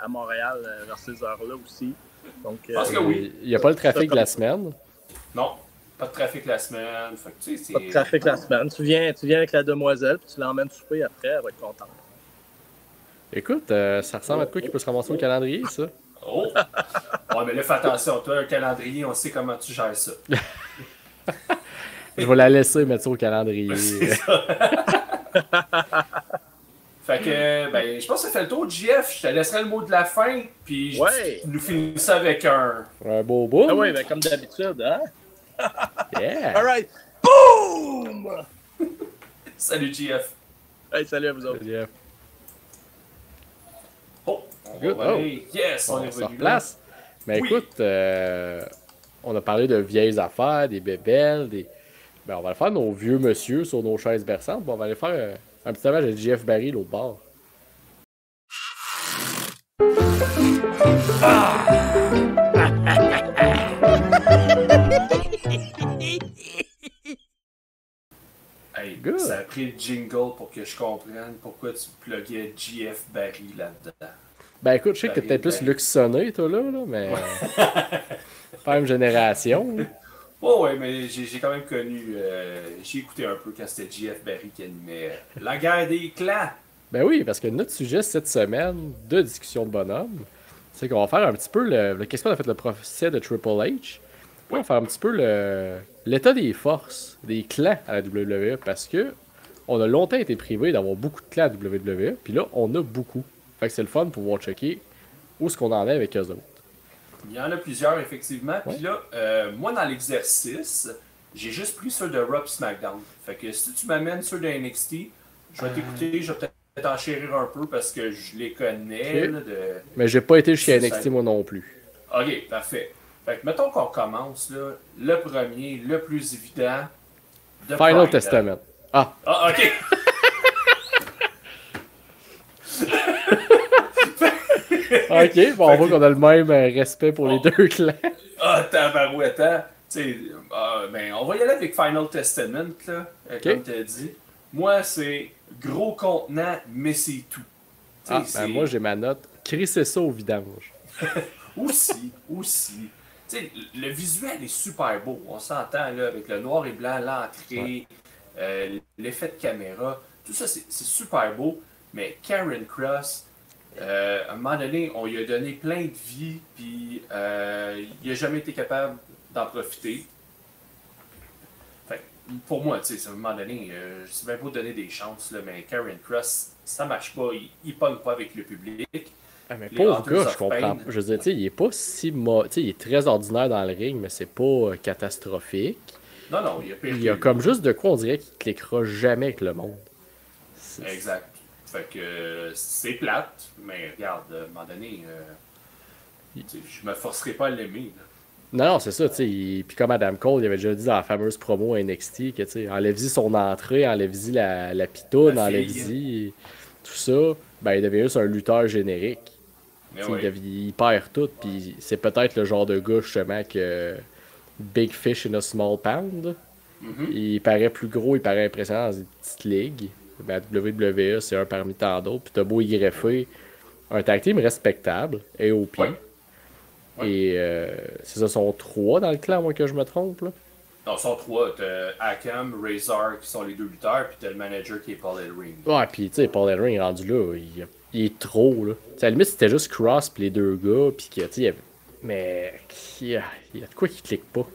à Montréal vers ces heures-là aussi. Donc, Parce que oui. Il n'y a pas le trafic de la semaine. Non, pas de trafic la semaine. Fait que, tu sais, pas de trafic la semaine. Tu viens avec la demoiselle, puis tu l'emmènes souper après, elle va être contente. Écoute, ça ressemble à de quoi qui peut se ramasser au calendrier, ça? Oh! Ouais, mais là, fais attention. Toi, un calendrier, on sait comment tu gères ça. Je vais la laisser mettre ça au calendrier. C'est ça. Fait que, ben, je pense que ça fait le tour de JF. Je te laisserai le mot de la fin, puis Ouais. nous finissons avec un. Un beau bout. Ah oui, ben comme d'habitude, hein? Yeah! All right. Boom! Salut, JF. Hey, salut à vous autres. Yeah. Oh, on Good. va aller. Yes, on est On se revenu. replace. Mais Oui. écoute, on a parlé de vieilles affaires, des bébelles, des. Ben, on va le faire nos vieux monsieur sur nos chaises berçantes. Puis on va aller faire un petit hommage à JF Barry l'autre bord. Hey, Good. ça a pris le jingle pour que je comprenne pourquoi tu pluguais JF Barry là-dedans. Ben écoute, je sais que t'es peut-être plus Luc Sonné, toi là, mais. Pas même génération. là. Oh ouais, mais j'ai quand même connu, j'ai écouté un peu quand c'était JF Barry qui animait La guerre des clans. Ben oui, parce que notre sujet cette semaine de discussion de bonhomme, c'est qu'on va faire un petit peu qu'est-ce qu'on a fait le procès de Triple H. On va faire un petit peu l'état des forces des clans à la WWE parce que on a longtemps été privé d'avoir beaucoup de clans à la WWE, puis là on a beaucoup. Fait que c'est le fun de pouvoir checker où est-ce qu'on en est avec eux autres. Il y en a plusieurs, effectivement. Ouais. Puis là, moi, dans l'exercice, j'ai juste pris ceux de Raw et SmackDown. Fait que si tu m'amènes ceux de NXT, je vais t'écouter, je vais peut-être en chérir un peu parce que je les connais. Ok. Là, Mais j'ai pas été jusqu'à C'est NXT ça. moi non plus. Ok, parfait. Fait que mettons qu'on commence, là, le premier, le plus évident. The Final Pride. Testament. Ah, Ah, ok. ok, bon, on voit qu'on a le même respect pour les deux clans. Ah, tabarouette, hein? Tu sais, ben, on va y aller avec Final Testament, là, comme tu as dit. Moi, c'est gros contenant, mais c'est tout. Tu sais, Ah, c'est- ben moi j'ai ma note. Crisser ça au vidange. Aussi. Tu sais, le visuel est super beau. On s'entend, là, avec le noir et blanc, l'entrée, l'effet de caméra. Tout ça, c'est super beau. Mais Karen Cross, à un moment donné, on lui a donné plein de vie, puis il n'a jamais été capable d'en profiter. Fait que, pour moi, tu sais, à un moment donné, je sais même pas donner des chances, là, mais Karen Cross, ça marche pas, il pogne pas avec le public. Ah, mais Les pauvre Authors gars, of je comprends Pain. pas. Je veux dire, tu sais, il est pas si tu sais, il est très ordinaire dans le ring, mais c'est pas catastrophique. Non, il y a pire Il y a que lui. comme juste de quoi on dirait qu'il cliquera jamais avec le monde. C'est- Exact. Fait que c'est plate, mais regarde, à un moment donné, tu sais, je me forcerai pas à l'aimer. là. Non, c'est ça, tu sais. Puis comme Adam Cole, il avait déjà dit dans la fameuse promo à NXT que, tu sais, enlève-y son entrée, enlève-y la pitoune, La fille. enlève-y tout ça. Ben, il devient juste un lutteur générique. Mais Tu sais, ouais. il perd tout, puis c'est peut-être le genre de gars, justement, que Big Fish in a Small Pound. Mhm. Il paraît plus gros, il paraît impressionnant dans une petite ligue. Ben, WWE, c'est un parmi tant d'autres. Puis t'as beau y greffer un tag team respectable, AOP. Ouais. Ouais. Et c'est ça, sont trois dans le clan, moi, que je me trompe, là. Non, ils sont trois. T'as Akam, Razor qui sont les deux lutteurs, puis t'as le manager qui est Paul Ellering. Ouais, puis tu sais, Paul Ellering est rendu là, il est trop, là. Tu sais, à la limite, c'était juste Cross pis les deux gars, pis que, tu sais, il y avait... Mais il y a de quoi qui clique pas.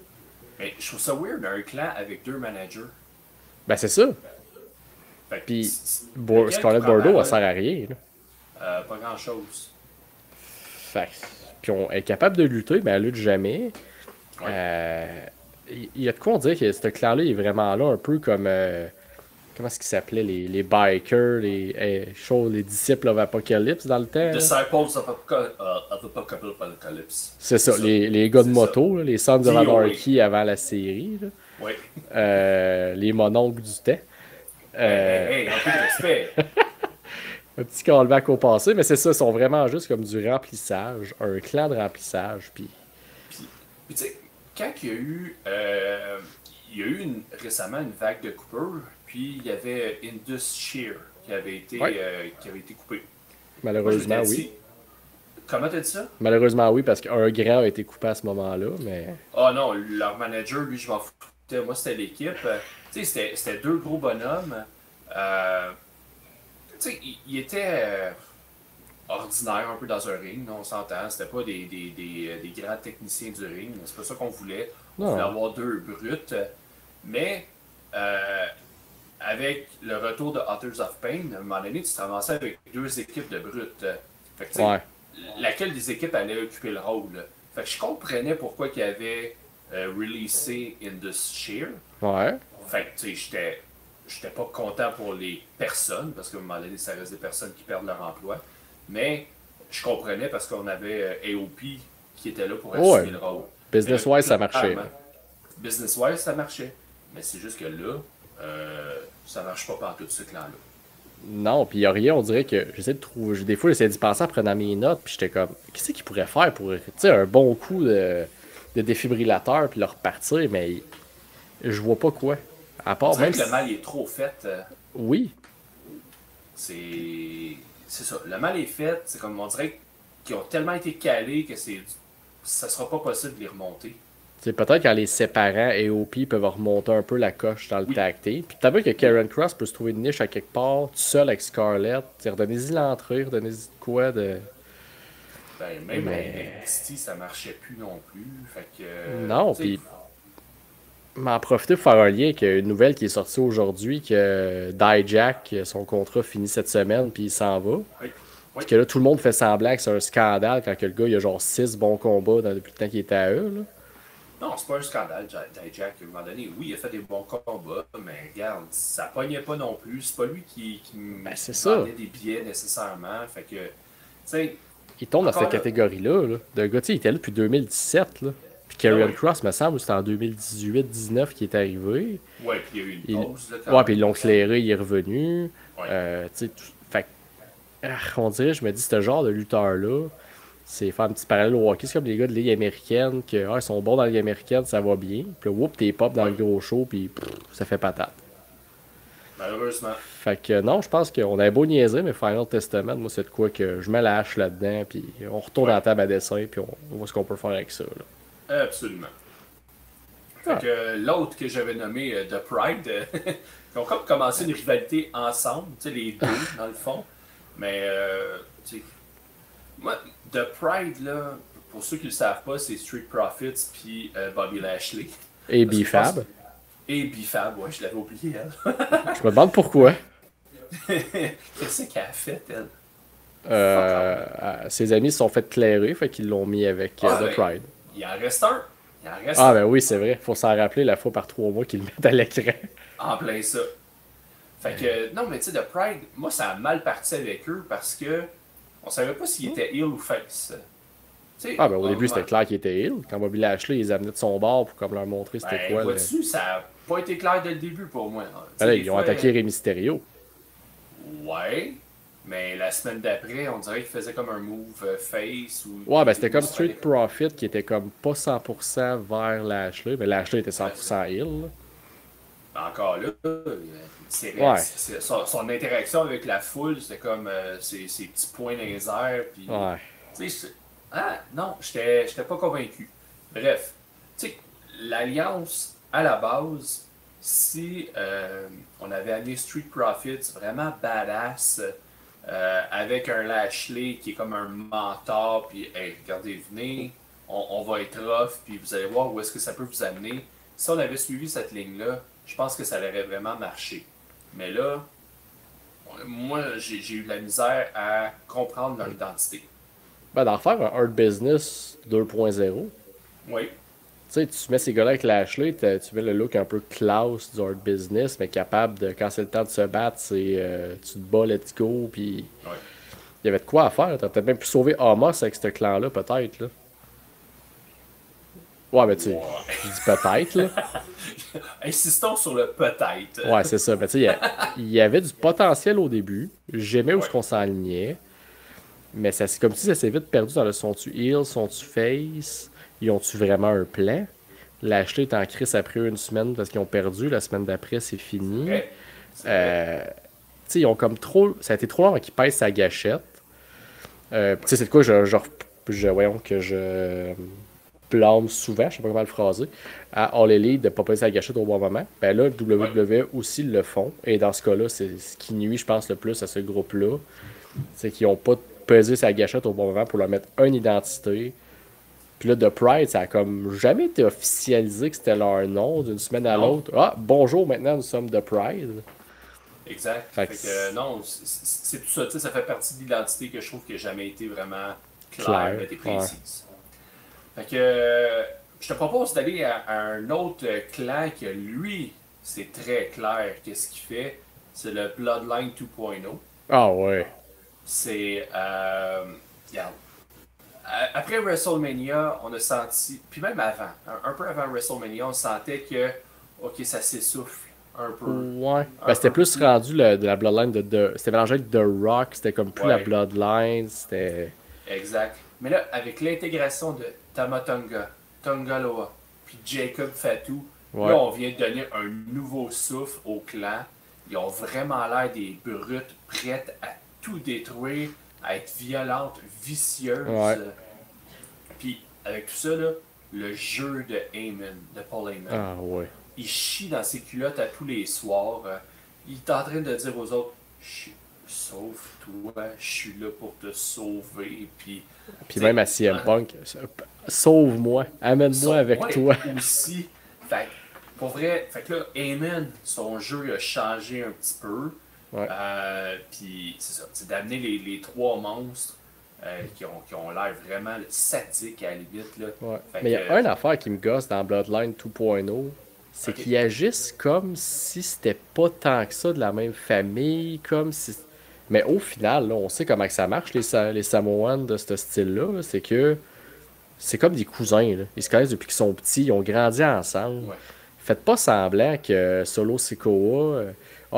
Mais je trouve ça weird, un clan avec deux managers. Ben, c'est ça. Fait que Puis lequel qui Scarlett prend Bordeaux, elle parole? sert à rien. Là. Pas grand-chose. Fait puis elle est capable de lutter, mais elle lutte jamais. Ouais. Il y a de quoi on dirait que ce clan-là est vraiment là, un peu comme. Comment est-ce qu'ils s'appelaient les bikers, les disciples of Apocalypse dans le temps? Là. Disciples of Apocalypse. C'est ça, les gars de C'est moto, là, les Sons of DOA. Anarchy avant la série. Là. Oui. Les mononcles du temps. Hey, un peu de respect. Un petit callback au passé, mais c'est ça, ils sont vraiment juste comme du remplissage, un clan de remplissage. Puis Puis tu sais, quand il y a eu récemment une vague de coupures, puis il y avait Indus Shear qui avait été coupé. Moi, je malheureusement, m'étais oui. dit, comment t'as dit ça? Malheureusement, oui, parce qu'un grand a été coupé à ce moment-là, mais. Ah non, leur manager, lui, je m'en foutais. Moi, c'était l'équipe. Tu sais, c'était deux gros bonhommes. Tu sais, il était ordinaire un peu dans un ring, on s'entend. C'était pas des grands techniciens du ring. C'est pas ça qu'on voulait. On voulait Non. avoir deux brutes. Mais avec le retour de Authors of Pain, à un moment donné, tu te ramassais avec deux équipes de brutes. Fait que, tu sais, Ouais. laquelle des équipes allait occuper le rôle. Fait que je comprenais pourquoi il avait releasé Indus Shear. Ouais. Fait que, tu sais, j'étais pas content pour les personnes, parce qu'à un moment donné, ça reste des personnes qui perdent leur emploi. Mais je comprenais parce qu'on avait AOP qui était là pour assumer Ouais. le rôle. Business-wise, ça marchait. Clairement, business-wise, ça marchait. Mais c'est juste que là, ça marche pas partout ce clan-là. Non, puis il n'y a rien, on dirait que j'essaie de trouver. Des fois, j'essaie d'y penser en prenant mes notes, puis j'étais comme, qu'est-ce qu'il pourrait faire pour, tu sais, un bon coup de défibrillateur, puis le repartir, mais je vois pas quoi. À On part dirait même que le si- mal est trop fait. Oui, C'est ça. Le mal est fait. C'est comme on dirait qu'ils ont tellement été calés que ça sera pas possible de les remonter. c'est peut-être qu'en les séparant, AOP peuvent remonter un peu la coche dans le Oui. tag team. Puis t'as vu que Karen Cross peut se trouver une niche à quelque part, tout seul avec Scarlett. Redonnez-y l'entrée, redonnez-y de quoi de. Ben, même Mais- avec NXT, ça marchait plus non plus. Fait que, Non, tu sais, puis m'en profiter pour faire un lien avec une nouvelle qui est sortie aujourd'hui que Dijak, son contrat finit cette semaine, puis il s'en va. oui. Puis que là, tout le monde fait semblant que c'est un scandale quand que le gars, il a genre 6 bons combats depuis le temps qu'il était à eux. Là. Non, c'est pas un scandale, Dijak. À un moment donné, oui, il a fait des bons combats, mais regarde, ça pognait pas non plus. C'est pas lui qui c'est ça. vendait des billets nécessairement. Fait que, tu sais, Il tombe dans Encore cette là. catégorie-là. Là. De gars, tu sais, il était là depuis 2017. Là. Puis Karrion Ah oui. Cross, me semble, c'était en 2018-19 qui est arrivé. ouais, puis il y a eu Il- une pause. Là, quand Ouais, même. puis ils l'ont clairé, il est revenu. Ouais. Tu sais, fait que, on dirait, je me dis, ce genre de lutteur-là, c'est faire un petit parallèle au hockey. C'est comme les gars de Ligue américaine, que ils sont bons dans la Ligue américaine, ça va bien. Puis là, whoop, t'es pop dans le gros show, puis ça fait patate. Malheureusement. Fait que non, je pense qu'on avait beau niaiser, mais Final Testament, moi, c'est de quoi que je mets la hache là-dedans, puis on retourne à la table à dessin, puis on voit ce qu'on peut faire avec ça. Là. Absolument. Fait Ah. que l'autre que j'avais nommé The Pride, ils ont comme commencé une rivalité ensemble, tu sais, les deux, dans le fond. Mais, tu sais, moi, The Pride, là, pour ceux qui ne le savent pas, c'est Street Profits puis Bobby Lashley. Et Parce que je B-Fab. pense- Et B-Fab, ouais, je l'avais oublié, elle. Je me demande pourquoi. Qu'est-ce qu'elle a fait, elle? Ses amis se sont fait clairer, fait qu'ils l'ont mis avec Ah, The ben, Pride. Il en reste un. Il en reste Ah un. ben oui, c'est vrai. Faut s'en rappeler la fois par 3 mois qu'ils le mettent à l'écran. En plein ça. Fait que, non, mais tu sais, The Pride, moi, ça a mal parti avec eux parce que on savait pas s'il était heel ou face. Tu sais, Ah ben au début, ouais. c'était clair qu'il était heel. Quand Bobby Lashley, ils les amenaient de son bord pour comme leur montrer c'était Ben, quoi. vois-tu, ça a pas été clair dès le début pour moi. Tu sais, Ben là, des ils ont fois, attaqué Rey Mysterio. Ouais, mais la semaine d'après, on dirait qu'il faisait comme un move face. Ou, Ouais, ben c'était comme ou Street fallait- Profit qui était comme pas 100% vers Lashley. Mais Lashley était 100% heel. Là. Encore là, Ouais. son interaction avec la foule, c'était comme ses petits points dans les airs. Puis, Ouais. tu sais, non, j'étais pas convaincu. Bref, tu sais, l'alliance, à la base, si on avait amené Street Profits vraiment badass, avec un Lashley qui est comme un mentor, puis hey, regardez, venez, on va être off, puis vous allez voir où est-ce que ça peut vous amener. Si on avait suivi cette ligne-là, je pense que ça aurait vraiment marché. Mais là, moi, j'ai eu de la misère à comprendre leur identité. Ben, d'en faire un Hard Business 2.0. Oui, Tu sais, tu mets ces gars-là avec Lashley, tu mets le look un peu classe du Hard Business, mais capable de, quand c'est le temps de se battre, tu te bats, let's go, puis oui. il y avait de quoi à faire. T'as peut-être même pu sauver Amos avec ce clan-là, peut-être, là. Ouais, mais tu sais, Ouais. je dis peut-être, là. Insistons sur le peut-être. Ouais, c'est ça. Mais tu sais, il y avait du potentiel au début. J'aimais où Ouais. ce qu'on s'enlignait. Mais ça, c'est comme si ça s'est vite perdu dans le sont-tu heal, sont-tu face, ils ont-tu vraiment un plan? L'acheter est en crise après une semaine parce qu'ils ont perdu. La semaine d'après, c'est fini. Vrai. C'est vrai. Tu sais, ils ont comme trop. Ça a été trop long qu'ils pèsent sa gâchette. Tu sais, c'est de quoi voyons que je blâme souvent, je sais pas comment le phraser, à All Elite de ne pas peser sa gâchette au bon moment. Ben là, le Ouais. WWE aussi le font. Et dans ce cas-là, c'est ce qui nuit, je pense, le plus à ce groupe-là. C'est qu'ils n'ont pas pesé sa gâchette au bon moment pour leur mettre une identité. Puis là, The Pride, ça a comme jamais été officialisé que c'était leur nom d'une semaine à Non. l'autre. Ah, bonjour, maintenant nous sommes The Pride. Exact. Fait Fait que que non, c'est tout ça. Tu sais, ça fait partie de l'identité que je trouve qui n'a jamais été vraiment Clair, claire et précise. Fait que je te propose d'aller à un autre clan que lui, c'est très clair qu'est-ce qu'il fait. C'est le Bloodline 2.0. Ah ouais. C'est. Regarde. Après WrestleMania, on a senti, puis même avant, un peu avant WrestleMania, on sentait que, ok, ça s'essouffle un peu. Ouais. Un Ben, c'était peu plus rendu de la Bloodline C'était mélangé avec The Rock, c'était comme plus la Ouais, Bloodline, c'était. exact. Mais là, avec l'intégration de Tama Tonga, Tonga Loa, puis Jacob Fatou, Ouais. là, on vient de donner un nouveau souffle au clan. Ils ont vraiment l'air des brutes prêtes à tout détruire, à être violentes, vicieuses. Ouais. Puis, avec tout ça, là, le jeu de Heyman, de Paul Heyman, Ah ouais. il chie dans ses culottes à tous les soirs. Il est en train de dire aux autres, sauve-toi, je suis là pour te sauver. Puis, Puis même à CM Punk, sauve-moi, amène-moi avec toi. aussi. Fait pour vrai, fait que là, Heyman, son jeu a changé un petit peu. Ouais. Puis c'est ça, c'est d'amener les trois monstres qui ont l'air vraiment sadiques à la limite. Là. Ouais. Fait Mais il y que, a une affaire qui me gosse dans Bloodline 2.0, c'est Ok. qu'ils agissent comme si c'était pas tant que ça de la même famille, comme si. Mais au final, là, on sait comment que ça marche, les Samoans de ce style-là. Là, c'est que c'est comme des cousins. Là. Ils se connaissent depuis qu'ils sont petits, ils ont grandi ensemble. Ouais. Faites pas semblant que Solo Sikoa,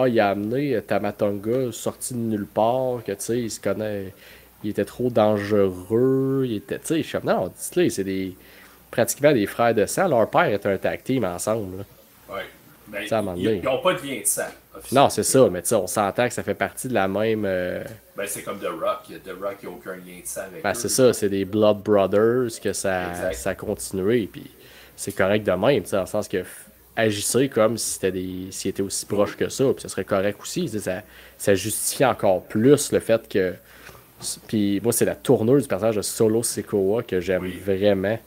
il a amené Tamatonga sorti de nulle part, que tu sais, il se connaît, il était trop dangereux, il était, tu sais, je suis comme, non, dites-le, c'est pratiquement des frères de sang, leur père est un tag team ensemble, là. Ouais. Ben, Ça, à un moment donné. ils n'ont pas de lien de sang. Non, c'est ça, mais tu sais, on s'entend que ça fait partie de la même, Ben, c'est comme The Rock. The Rock, il n'y a aucun lien de sang avec ben eux. c'est ça, c'est des Blood Brothers que ça Exact. a continué, puis c'est correct de même, tu sais, dans le sens que agissez comme si s'ils étaient aussi proches que ça, puis ça serait correct aussi, tu sais, ça justifie encore plus le fait que, puis moi c'est la tournure du personnage de Solo Sikoa que j'aime Oui. vraiment.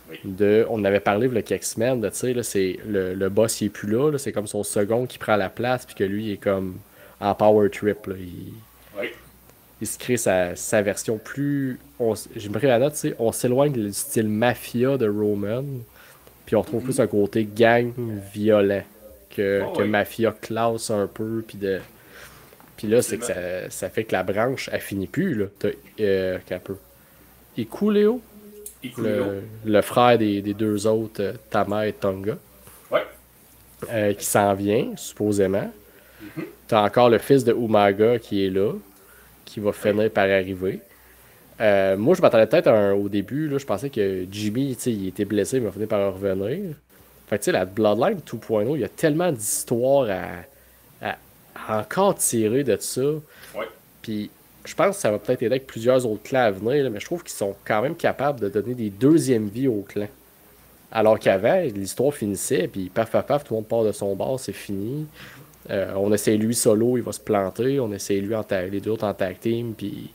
Oui. On avait parlé il y a quelques semaines, tu sais, là, c'est le boss il est plus là, c'est comme son second qui prend la place, puis que lui il est comme en power trip, là, Oui. il se crée sa version plus. J'ai pris la note, tu sais, on s'éloigne du style mafia de Roman, puis on retrouve plus un côté gang violent que oui. mafia classe un peu, puis là, c'est que ça fait que la branche, elle finit plus, là. T'as, qu'un peu. Ikuléo, Ikuyo. le frère des deux autres, Tama et Tonga, Ouais. qui s'en vient, supposément. T'as encore le fils de Umaga qui est là, qui va finir par arriver. Moi, je m'attendais peut-être au début, là, je pensais que Jimmy, il était blessé, mais il va finir par revenir. Fait que, tu sais, la Bloodline 2.0, il y a tellement d'histoires à encore tirer de ça. Ouais. Puis, je pense que ça va peut-être aider avec plusieurs autres clans à venir, là, mais je trouve qu'ils sont quand même capables de donner des deuxièmes vies aux clans. Alors qu'avant, l'histoire finissait, puis paf, paf, paf, tout le monde part de son bord, c'est fini. On essaie lui solo, il va se planter. On essaie lui les deux autres en tag team, puis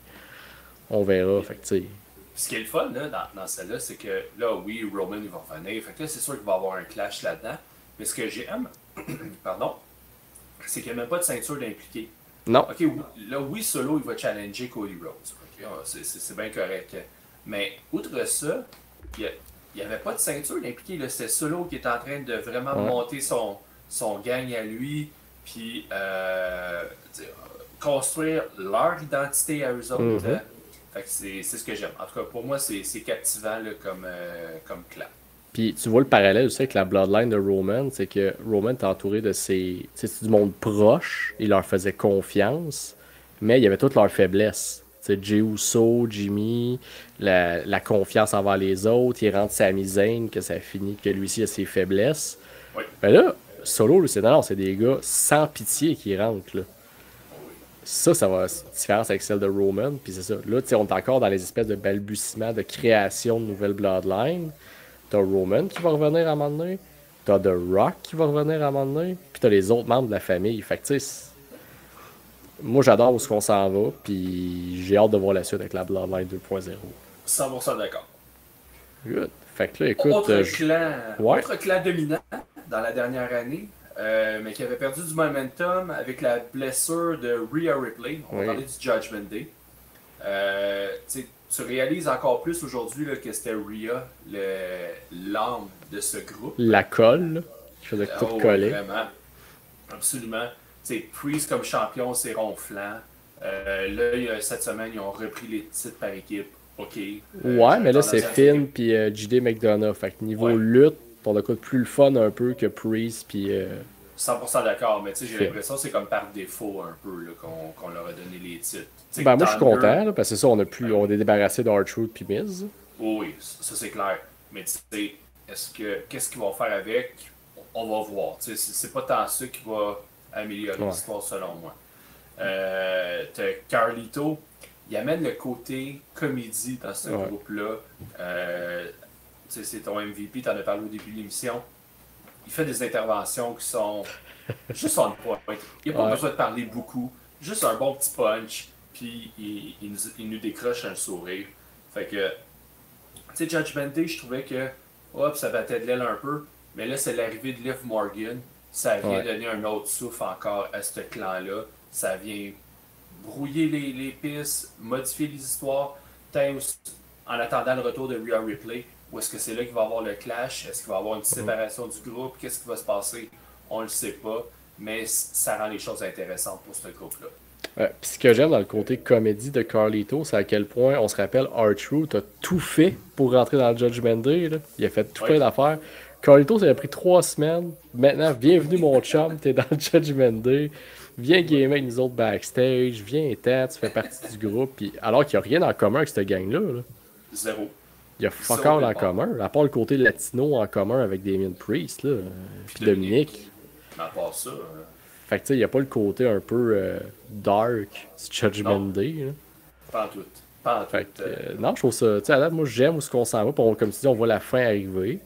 on verra. Fait que, tu sais. Ce qui est le fun là, dans celle-là, c'est que là, oui, Roman il va revenir. Fait que là, c'est sûr qu'il va y avoir un clash là-dedans. Mais ce que j'aime, pardon, c'est qu'il n'y a même pas de ceinture d'impliqué. Non. OK, là, oui, Solo, il va challenger Cody Rhodes. OK, c'est bien correct. Mais outre ça, il n'y avait pas de ceinture impliquée. C'est Solo qui est en train de vraiment Ouais. monter son gang à lui, puis construire leur identité à eux autres. Mhm. Fait que c'est ce que j'aime. En tout cas, pour moi, c'est captivant là, comme clan. Puis tu vois le parallèle aussi avec la bloodline de Roman, c'est que Roman est entouré de ses, tu sais, c'est du monde proche, il leur faisait confiance, mais il y avait toutes leurs faiblesses. Tu sais, Jey Uso, Jimmy, la confiance envers les autres, il rentre Sami Zayn, que ça finit que lui aussi a ses faiblesses. Oui. Ben là, Solo, lui, c'est non, c'est des gars sans pitié qui rentrent, là. Oui. Ça va être une différence avec celle de Roman, puis c'est ça. Là, tu sais, on est encore dans les espèces de balbutiements de création de nouvelles bloodlines. T'as Roman qui va revenir à un moment donné. T'as The Rock qui va revenir à un moment donné. Puis t'as les autres membres de la famille. Fait que tu sais, moi j'adore où ce qu'on s'en va. Puis j'ai hâte de voir la suite avec la Bloodline 2.0. 100% d'accord. Good. Fait que là, écoute. Ouais. Autre clan dominant dans la dernière année, mais qui avait perdu du momentum avec la blessure de Rhea Ripley. On va Oui. parler du Judgment Day. Tu réalises encore plus aujourd'hui là, que c'était Rhea, l'âme de ce groupe. La colle, là, qui faisait tout Oh, coller. vraiment. Absolument. T'sais, Priest comme champion, c'est ronflant. Cette semaine, ils ont repris les titres par équipe. OK. Ouais, mais là tendance c'est à Finn dire puis JD McDonough. Fait que niveau Ouais. lutte, on a quoi de plus le fun un peu que Priest puis 100% d'accord, mais j'ai Finn. l'impression que c'est comme par défaut un peu là, qu'on leur a donné les titres. T'sais, Ben moi je suis Thunder, content, là, parce que c'est ça, on est débarrassé d'R-Truth puis Miz. oui, ça c'est clair. Mais tu sais, qu'est-ce qu'ils vont faire avec? On va voir. C'est pas tant ça qui va améliorer Ouais. l'histoire selon moi. T'as Carlito, il amène le côté comédie dans ce Ouais. groupe-là. C'est ton MVP, t'en as parlé au début de l'émission. Il fait des interventions qui sont juste on point. Il n'a pas Ouais. besoin de parler beaucoup. Juste un bon petit punch, puis il nous décroche un sourire. Fait que, tu sais, Judgment Day, je trouvais que, hop, ça battait de l'aile un peu. Mais là, c'est l'arrivée de Liv Morgan. Ça vient Ouais. donner un autre souffle encore à ce clan-là. Ça vient brouiller les pistes, modifier les histoires. En attendant le retour de Rhea Ripley, où est-ce que c'est là qu'il va y avoir le clash? Est-ce qu'il va y avoir une séparation du groupe? Qu'est-ce qui va se passer? On ne le sait pas. Mais ça rend les choses intéressantes pour ce groupe-là. Puis ce que j'aime dans le côté comédie de Carlito, c'est à quel point, on se rappelle, R-Truth a tout fait pour rentrer dans le Judgment Day. Là. Il a fait tout plein d'affaires. Carlito, ça a pris 3 semaines. Maintenant, bienvenue mon chum, t'es dans le Judgment Day. Viens gamer avec nous autres backstage. Viens-t'en, tu fais partie du groupe. Puis, alors qu'il n'y a rien en commun avec cette gang-là. Là. Zéro. Il y a fuck Zéro all en départ. commun. À part le côté latino en commun avec Damien Priest. Là. Puis Dominique. Mais à part ça, Fait que tu sais, il n'y a pas le côté un peu dark du Judgment Non. Day. Là. pas en tout. Pas en Fait tout. que, non, je trouve ça. Tu sais, à date, moi, j'aime où ce qu'on s'en va. Puis comme tu dis, on voit la fin arriver.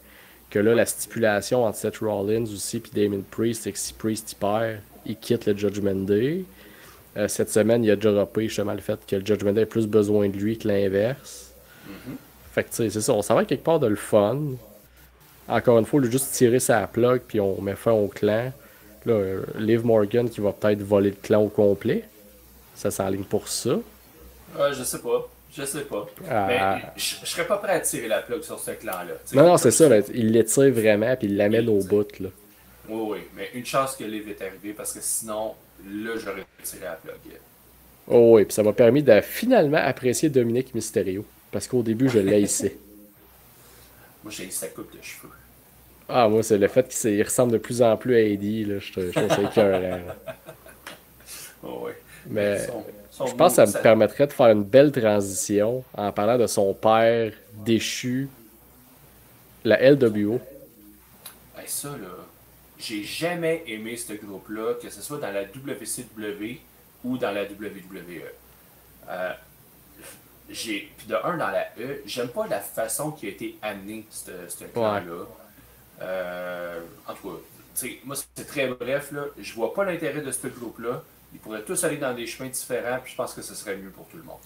Que là, la stipulation entre Seth Rollins aussi puis Damien Priest, c'est que si Priest il perd, il quitte le Judgment Day. Cette semaine, il a droppé justement le fait que le Judgment Day a plus besoin de lui que l'inverse. Fait que tu sais, c'est ça. On s'en va quelque part de le fun. Encore une fois, il a juste tirer sa plug puis on met fin au clan. Là, Liv Morgan qui va peut-être voler le clan au complet. Ça s'enligne pour ça. Je sais pas. Je sais pas. Ah. Mais je serais pas prêt à tirer la plug sur ce clan-là. T'sais, Non, comme c'est ça. tu- Là, il l'étire vraiment puis il l'amène au bout. Là. Oui, oui. Mais une chance que Liv est arrivé parce que sinon, là, j'aurais tiré la plug. Oh oui, puis ça m'a permis de finalement apprécier Dominique Mysterio. Parce qu'au début, je l'haïssais. Moi, j'ai eu sa coupe de cheveux. Ah, moi, c'est le fait qu'il ressemble de plus en plus à Eddie. Là, je trouve ça écœurant. Là. Oh, oui. Mais Son je pense que ça beau, me permettrait de faire une belle transition en parlant de son père déchu, la LWO. Hey, ça, là, j'ai jamais aimé ce groupe-là, que ce soit dans la WCW ou dans la WWE. Puis de un, dans la E, j'aime pas la façon qui a été amené ce clan-là. En tout cas, moi, c'est très bref, là. Je vois pas l'intérêt de ce groupe-là. Ils pourraient tous aller dans des chemins différents, puis je pense que ce serait mieux pour tout le monde.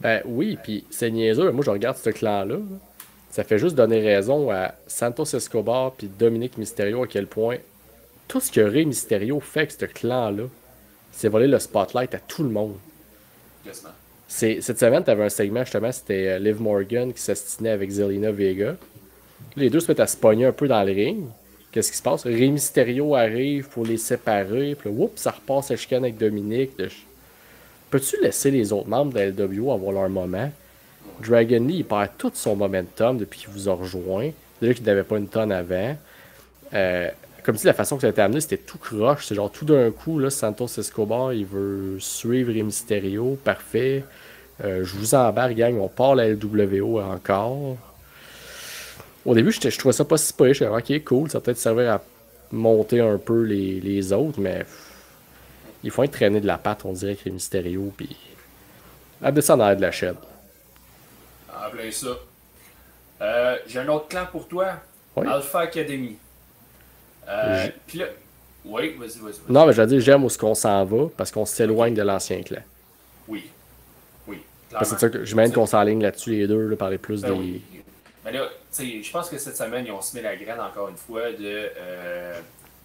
Ben oui, puis c'est niaiseux. Mais moi, je regarde ce clan-là. Là. Ça fait juste donner raison à Santos Escobar puis Dominique Mysterio à quel point tout ce que Rey Mysterio fait avec ce clan-là, c'est voler le spotlight à tout le monde. Quasiment. Cette semaine, tu avais un segment, justement, c'était Liv Morgan qui s'astinait avec Zelina Vega. Les deux se mettent à se pogner un peu dans le ring. Qu'est-ce qui se passe? Rey Mysterio arrive pour les séparer. Puis là, oups, ça repasse à chicane avec Dominique. Peux-tu laisser les autres membres de la LWO avoir leur moment? Dragon Lee, il perd tout son momentum depuis qu'il vous a rejoint. Déjà qu'il n'avait pas une tonne avant. Comme si la façon que ça a été amené, c'était tout croche. C'est genre tout d'un coup, là, Santos Escobar, il veut suivre Rey Mysterio. Parfait. Je vous embarque, gang. On part la LWO encore. Au début, je trouvais ça pas si pire. Je disais, ok, cool, ça va peut-être servir à monter un peu les autres, mais il faut être traîné de la patte, on dirait, avec les Mysterio, puis à descendre en de la chaîne. En plein ça. J'ai un autre clan pour toi. Oui. Alpha Academy. Puis là... Oui, vas-y. Non, mais je veux dire, j'aime où ce qu'on s'en va, parce qu'on s'éloigne de l'ancien clan. Oui. Parce que c'est sûr que j'imagine qu'on s'enligne là-dessus les deux, là, parler plus des... Oui. Mais là, je pense que cette semaine, ils ont semé la graine encore une fois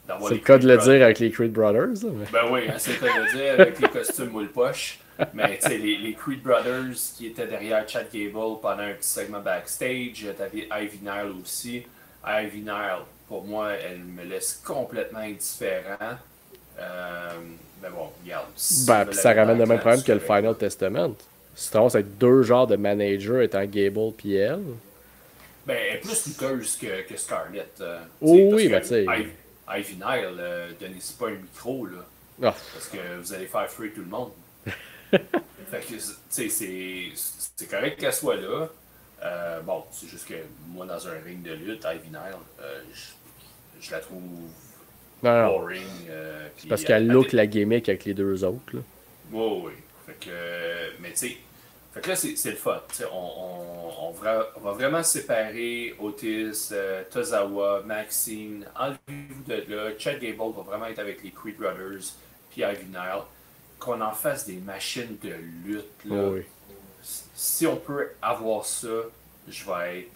d'avoir C'est le cas de le dire avec les Creed Brothers. Là, mais... Ben oui, hein, c'est le cas de le dire avec les costumes moule-poche. Mais tu sais, les Creed Brothers qui étaient derrière Chad Gable pendant un petit segment backstage. T'avais Ivy Nile aussi. Ivy Nile, pour moi, elle me laisse complètement indifférent. Mais bon, regarde. Si puis ça ramène le même problème que le Final Testament. Si tu avec deux genres de managers étant Gable puis elle. Ben, elle est plus lutteuse que Scarlett. Oui, ben tu sais. Ivy Nile, donnez-y pas un micro, là. Oh. Parce que vous allez faire free tout le monde. Fait que, tu sais, c'est correct qu'elle soit là. Bon, c'est juste que moi, dans un ring de lutte, Ivy Nile, je la trouve boring. C'est parce qu'elle look la gimmick avec les deux autres, là. Oui. Fait que, mais tu sais, fait que là, c'est le fun. On va vraiment séparer Otis, Tozawa, Maxine. Enlevez-vous de là. Chad Gable va vraiment être avec les Creed Brothers, puis Ivy Nile. Qu'on en fasse des machines de lutte. Là. Oui. Si on peut avoir ça, je vais être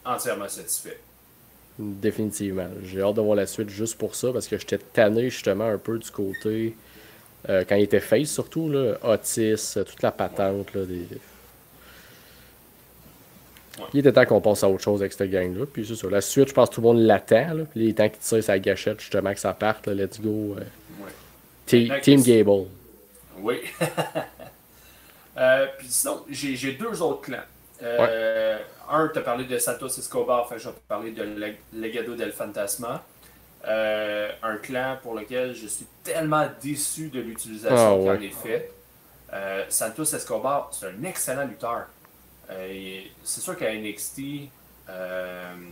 entièrement satisfait. Définitivement. J'ai hâte de voir la suite juste pour ça, parce que j'étais tanné justement un peu du côté... quand il était face, surtout, là, Otis, toute la patente. Là, Il était temps qu'on passe à autre chose avec cette gang-là. Puis c'est ça. La suite, je pense que tout le monde l'attend. Là. Puis il est temps qu'il tire sa gâchette, justement, que ça parte. Là, let's go. Team Gable. Oui. Puis sinon, j'ai deux autres clans. Un, tu as parlé de Santos Escobar, je vais parler de Legado del Fantasma. Un clan pour lequel je suis tellement déçu de l'utilisation qu'il en est faite. Santos Escobar, c'est un excellent lutteur. C'est sûr qu'à NXT,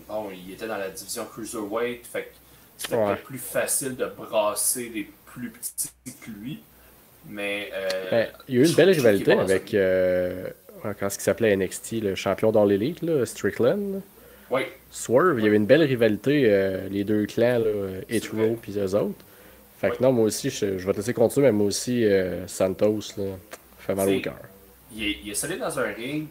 bon, il était dans la division Cruiserweight, fait que c'était peut-être plus facile de brasser des plus petits que lui. Mais il y a eu une belle rivalité avec quand ce qui s'appelait NXT, le champion dans l'élite, Strickland. Oui. Swerve, il y avait une belle rivalité, les deux clans, Hit Row et eux autres. Fait que non, moi aussi, je vais te laisser continuer, mais moi aussi, Santos, là, fait mal au cœur. Il est solide dans un ring.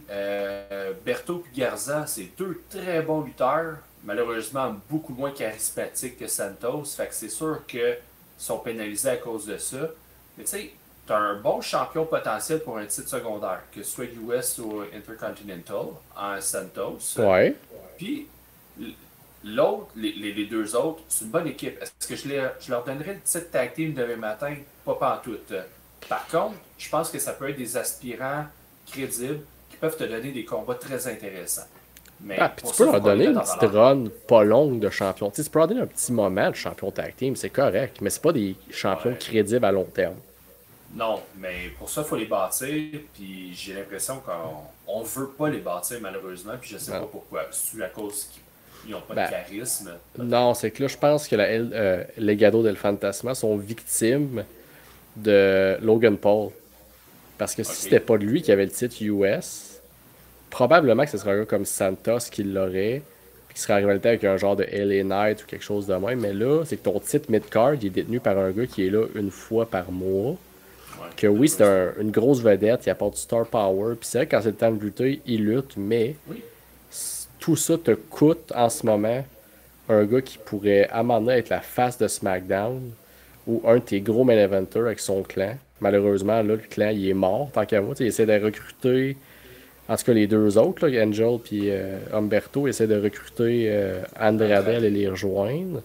Berto et Garza, c'est deux très bons lutteurs, malheureusement beaucoup moins charismatiques que Santos. Fait que c'est sûr qu'ils sont pénalisés à cause de ça. Mais tu sais, t'as un bon champion potentiel pour un titre secondaire, que ce soit US ou Intercontinental, en Santos. Ouais. Puis, l'autre, les deux autres, c'est une bonne équipe. Est-ce que je leur donnerais le titre tag team demain matin? Pas pantoute. Par contre, je pense que ça peut être des aspirants crédibles qui peuvent te donner des combats très intéressants. Mais puis tu peux leur donner une petite run pas longue de champion. Tu peux leur donner un petit moment de champion tag team, c'est correct, mais c'est pas des champions crédibles à long terme. Non, mais pour ça, il faut les bâtir, puis j'ai l'impression qu'on ne veut pas les bâtir malheureusement, puis je sais pas pourquoi. C'est à cause qu'ils n'ont pas de charisme. Non, c'est que là, je pense que les Legado del Fantasma sont victimes de Logan Paul. Parce que si c'était pas de lui qui avait le titre US, probablement que ce serait un gars comme Santos qui l'aurait, puis qui serait en rivalité avec un genre de LA Knight ou quelque chose de même. Mais là, c'est que ton titre mid-card il est détenu par un gars qui est là une fois par mois. Que oui, c'est une grosse vedette, il apporte du star power, puis c'est vrai que quand c'est le temps de lutter, il lutte, mais tout ça te coûte en ce moment un gars qui pourrait à un moment donné être la face de SmackDown ou un de tes gros main eventers avec son clan. Malheureusement, là, le clan, il est mort, tant qu'à moi. Il essaie de recruter, en tout cas les deux autres, là, Angel et Humberto, essaient de recruter Andrade et les rejoindre.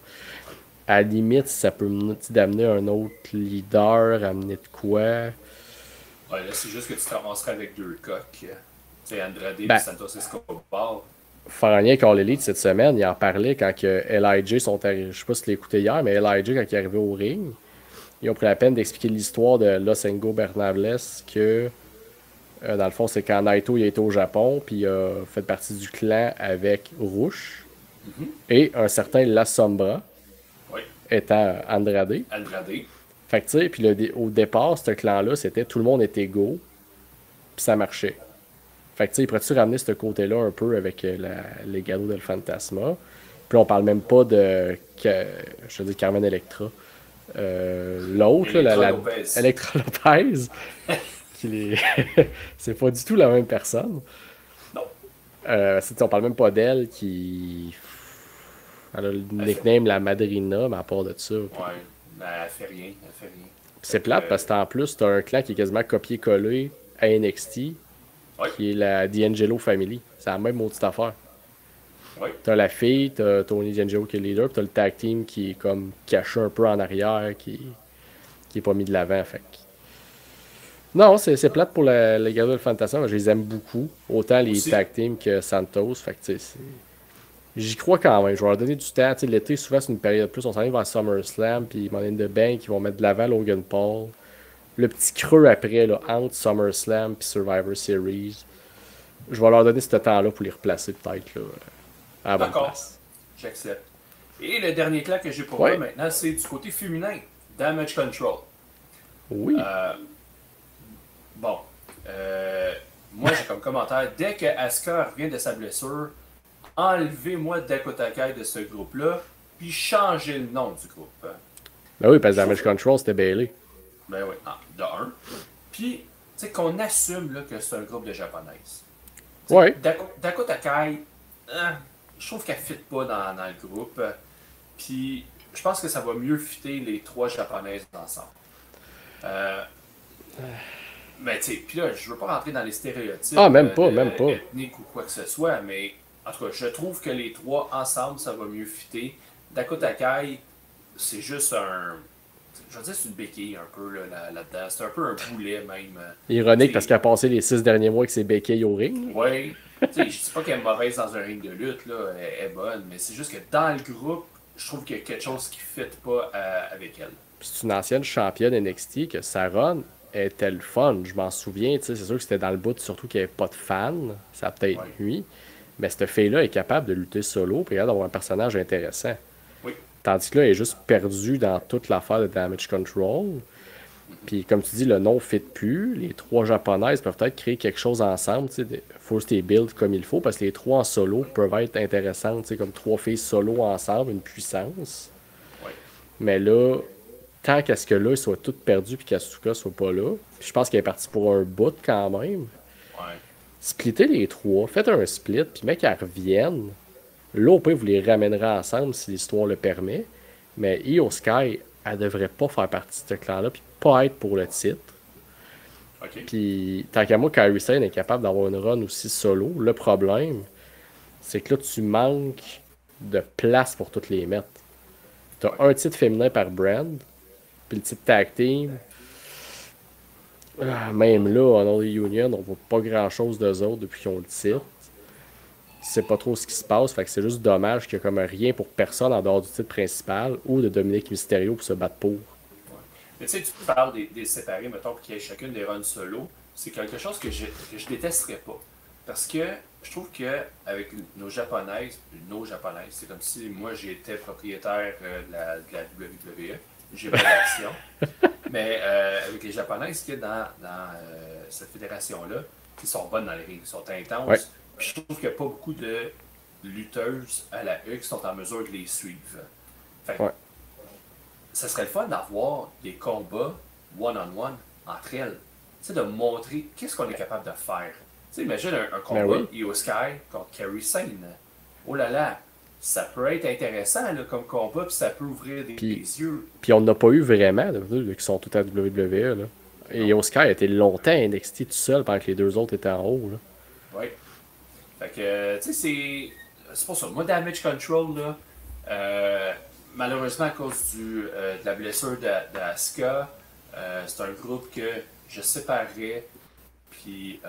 À la limite, ça peut d'amener un autre leader, amener de quoi. Ouais, là, c'est juste que tu te ramasserais avec deux coques. Tu sais, Andrade et Santos Escobar. Faire un lien avec All Elite cette semaine, il en parlait quand que LIJ sont arrivés. Je sais pas si tu l'as écouté hier, mais LIJ, quand il est arrivé au ring, ils ont pris la peine d'expliquer l'histoire de Los Ingo Bernables que, dans le fond, c'est quand Naito il a été au Japon, puis il a fait partie du clan avec Rush et un certain La Sombra, étant Andrade. Fait que tu sais, puis au départ, ce clan-là, c'était tout le monde est égaux, puis ça marchait. Fait que tu sais, il pourrait-tu ramener ce côté-là un peu avec les Legado del Fantasma? Puis on parle même pas de, je veux dire, Carmen Electra. L'autre, Electra Lopez, c'est pas du tout la même personne. Non. On parle même pas d'elle qui. Elle a le nickname la Madrina, mais à part de ça. Ouais, mais elle fait rien. C'est plate parce que en plus, t'as un clan qui est quasiment copié-collé à NXT, qui est la D'Angelo Family. C'est la même maudite affaire. Ouais. T'as la fille, t'as Tony D'Angelo qui est le leader, puis t'as le tag team qui est comme caché un peu en arrière, qui est pas mis de l'avant. Fait que... Non, c'est plate pour les gars de Fantasma, mais je les aime beaucoup. Autant les tag teams que Santos. Fait que tu sais, j'y crois quand même. Je vais leur donner du temps. L'été, souvent, c'est une période plus. On s'en va vers SummerSlam, puis Money in the Bank, ils vont mettre de l'avant Logan Paul. Le petit creux après, là, entre SummerSlam et Survivor Series. Je vais leur donner ce temps-là pour les replacer peut-être là, à la bonne place. J'accepte. Et le dernier clan que j'ai pour moi maintenant, c'est du côté féminin. Damage Control. Oui. Bon. Moi, j'ai comme commentaire, dès que Asuka revient de sa blessure, enlevez-moi Dakota Kai de ce groupe-là, puis changez le nom du groupe. Ben oui, parce que Damage Control, c'était Bayley. Ben oui, de un. Puis, tu sais, qu'on assume là, que c'est un groupe de japonaises. Ouais. Dakota Kai, je trouve qu'elle ne fit pas dans le groupe. Puis, je pense que ça va mieux fitter les trois japonaises ensemble. Mais tu sais, puis là, je veux pas rentrer dans les stéréotypes même pas. ethniques ou quoi que ce soit, mais en tout cas, je trouve que les trois ensemble, ça va mieux fitter. Dakota Kai, c'est juste un... Je veux dire, c'est une béquille un peu là-dedans. C'est un peu un boulet même. Ironique parce qu'elle a passé les 6 derniers mois avec ses béquilles au ring. Oui. Je dis pas qu'elle est mauvaise dans un ring de lutte, là. Elle est bonne, mais c'est juste que dans le groupe, je trouve qu'il y a quelque chose qui ne fit pas avec elle. C'est une ancienne championne NXT que sa run était le fun. Je m'en souviens, c'est sûr que c'était dans le bout, surtout qu'il n'y avait pas de fans. Ça a peut-être nuit. Mais cette fille-là est capable de lutter solo et d'avoir un personnage intéressant. Oui. Tandis que là, elle est juste perdue dans toute l'affaire de Damage Control. Puis comme tu dis, le nom ne fit plus. Les trois japonaises peuvent peut-être créer quelque chose ensemble. Il faut se les build comme il faut parce que les trois en solo peuvent être intéressantes. Comme trois filles solo ensemble, une puissance. Oui. Mais là, tant qu'à ce que là, ils soient toutes perdues puis qu'Asuka soit pas là. Puis je pense qu'elle est partie pour un bout quand même. Ouais. Splittez les trois, faites un split, puis mec, qu'elles reviennent. Là, au pire, vous les ramènerez ensemble si l'histoire le permet. Mais Io Sky, elle devrait pas faire partie de ce clan-là, puis pas être pour le titre. Okay. Puis, tant qu'à moi, Kairi Sane est capable d'avoir une run aussi solo. Le problème, c'est que là, tu manques de place pour toutes les mettre. T'as un titre féminin par brand, puis le titre tag team. Même là, en All Union, on voit pas grand-chose d'eux autres depuis qu'ils ont le titre. C'est pas trop ce qui se passe, fait que c'est juste dommage qu'il y a comme rien pour personne en dehors du titre principal ou de Dominique Mysterio pour se battre pour. Ouais. Mais tu sais, tu parles des séparés, mettons, pour qu'il y ait chacune des runs solo. C'est quelque chose que je détesterais pas. Parce que je trouve qu'avec nos japonaises, c'est comme si moi j'étais propriétaire de la WWE. J'ai pas d'action. Mais avec les japonaises qu'il y a dans cette fédération-là, qui sont bonnes dans les rings, qui sont intenses. Ouais. Je trouve qu'il n'y a pas beaucoup de lutteuses à la E qui sont en mesure de les suivre. Fait que, ça serait le fun d'avoir des combats one-on-one entre elles. Tu sais, de montrer qu'est-ce qu'on est capable de faire. Tu sais, imagine un combat Io Sky contre Kairi Sane. Oh là là! ça peut être intéressant là, comme combat, puis ça peut ouvrir des yeux. Puis on n'a pas eu vraiment, là, qui sont tout à WWE. Là. Et Oscar a été longtemps NXT tout seul pendant que les deux autres étaient en haut. Là. Oui. Fait que, tu sais, c'est pour ça. Moi, Damage Control, là, malheureusement, à cause de la blessure d'Asuka, c'est un groupe que je séparerais, puis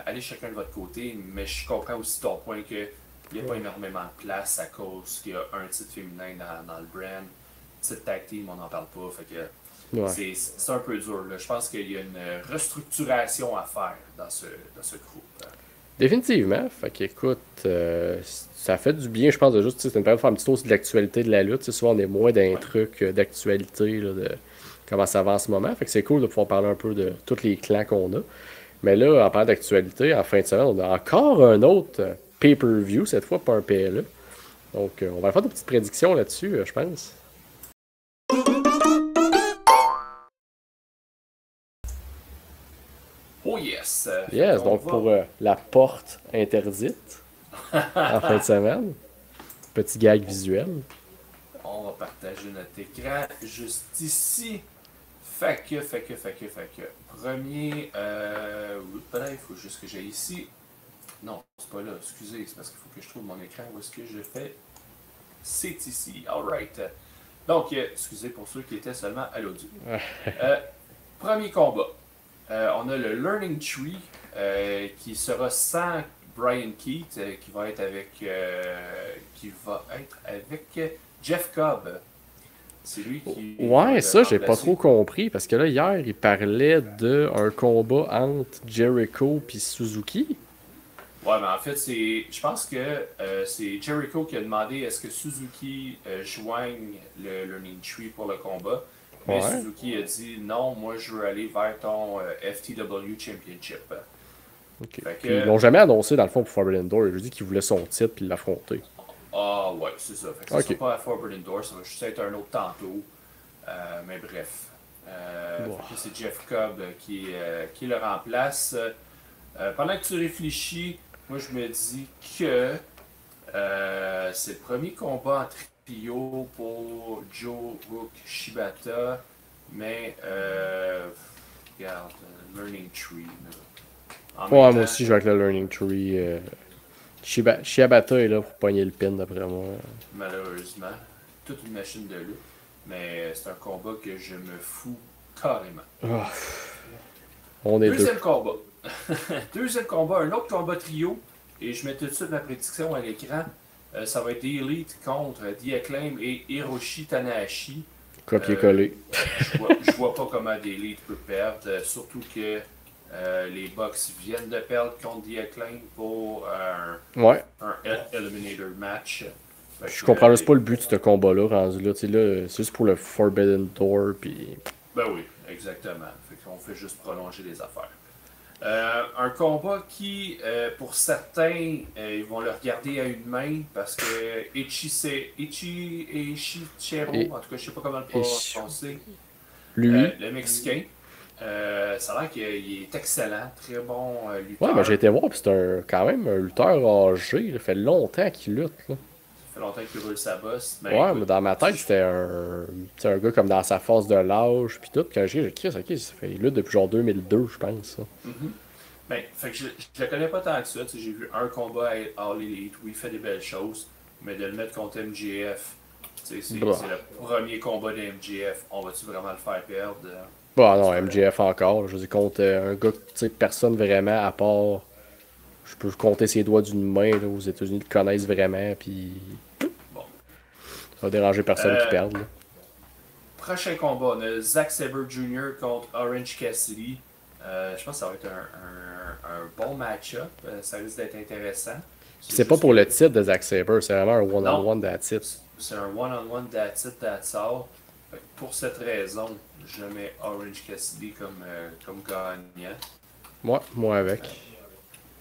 allez chacun de votre côté, mais je comprends aussi ton point qu'il n'y a pas énormément de place à cause qu'il y a un titre féminin dans le brand. Titre tag team, on n'en parle pas, fait que c'est un peu dur. Là. Je pense qu'il y a une restructuration à faire dans ce groupe. Définitivement. Fait qu'écoute, ça fait du bien, je pense, de juste, c'est une période de faire un petit tour aussi de l'actualité de la lutte. Souvent, on est moins d'un truc d'actualité, là, de comment ça va en ce moment. Fait que c'est cool de pouvoir parler un peu de tous les clans qu'on a. Mais là, en parlant d'actualité, en fin de semaine, on a encore un autre pay-per-view, cette fois pas un PLE. Donc, on va faire des petites prédictions là-dessus, je pense. Oh yes! Yes, donc pour la porte interdite en fin de semaine. Petit gag visuel. On va partager notre écran juste ici. Fait que. Premier. Peut-être il faut juste que j'aille ici. Non, c'est pas là, excusez, c'est parce qu'il faut que je trouve mon écran. Où est-ce que je fais? C'est ici. Alright. Donc, excusez pour ceux qui étaient seulement à l'audio. Premier combat. On a le Learning Tree qui sera sans Brian Keith, qui va être avec Jeff Cobb. C'est lui qui. Ouais, ça, j'ai pas trop compris. Parce que là, hier, il parlait d'un combat entre Jericho et Suzuki. Ouais, mais en fait, je pense que c'est Jericho qui a demandé est-ce que Suzuki joigne le Learning Tree pour le combat. Mais Suzuki a dit non, moi je veux aller vers ton FTW Championship. Okay. Ils l'ont jamais annoncé dans le fond pour Forbidden Door. Il a dit qu'il voulait son titre et l'affronter. Ah ouais, c'est ça. Fait que ça sera pas à Forbidden Door, ça va juste être un autre tantôt. Mais bref. C'est Jeff Cobb qui le remplace. Pendant que tu réfléchis, moi je me dis que c'est le premier combat en trio pour Joe Rook Shibata, mais regarde, Learning Tree. Moi aussi je vais avec le Learning Tree. Shibata est là pour pogner le pin d'après moi. Malheureusement, toute une machine de lutte, mais c'est un combat que je me fous carrément. On est Deuxième combat. Deuxième combat, un autre combat trio. Et je mets tout de suite ma prédiction à l'écran. Ça va être Elite contre The Acclaim et Hiroshi Tanahashi. Copier-coller. Je vois pas comment The Elite peut perdre. Surtout que les Bucks viennent de perdre contre The Acclaim pour un Eliminator match. Je comprends juste pas le but de ce combat-là, rendu là. C'est juste pour le Forbidden Door. Puis... Ben oui, exactement. Fait qu'on fait juste prolonger les affaires. Un combat qui, pour certains, ils vont le regarder à une main parce que Ichichero, en tout cas, je sais pas comment le prononcer. Lui. Le Mexicain. Ça a l'air qu'il est excellent, très bon lutteur. Ouais, mais j'ai été voir, puis c'est quand même un lutteur âgé. Ça fait longtemps qu'il lutte. Là. Ça fait longtemps qu'il roule sa bosse. Mais écoute, mais dans ma tête, c'était un gars comme dans sa phase de l'âge, puis tout. Quand j'ai dit, il lutte depuis genre 2002, je pense. Ben, fait que je le connais pas tant que ça. J'ai vu un combat à All Elite où il fait des belles choses, mais de le mettre contre MJF, c'est le premier combat de MJF. On va-tu vraiment le faire perdre? Bah non, MJF encore. Je dis contre un gars que personne vraiment, à part. Je peux compter ses doigts d'une main là, aux États-Unis le connaissent vraiment, puis. Bon. Ça va déranger personne qui perde. Là. Prochain combat, on a Zack Sabre Jr. contre Orange Cassidy. Je pense que ça va être un bon match-up. Ça risque d'être intéressant. C'est pas pour le titre de Zack Sabre, c'est vraiment un one-on-one that's it. C'est un one-on-one that's it, that's all. Pour cette raison, je mets Orange Cassidy comme gagnant. Moi avec.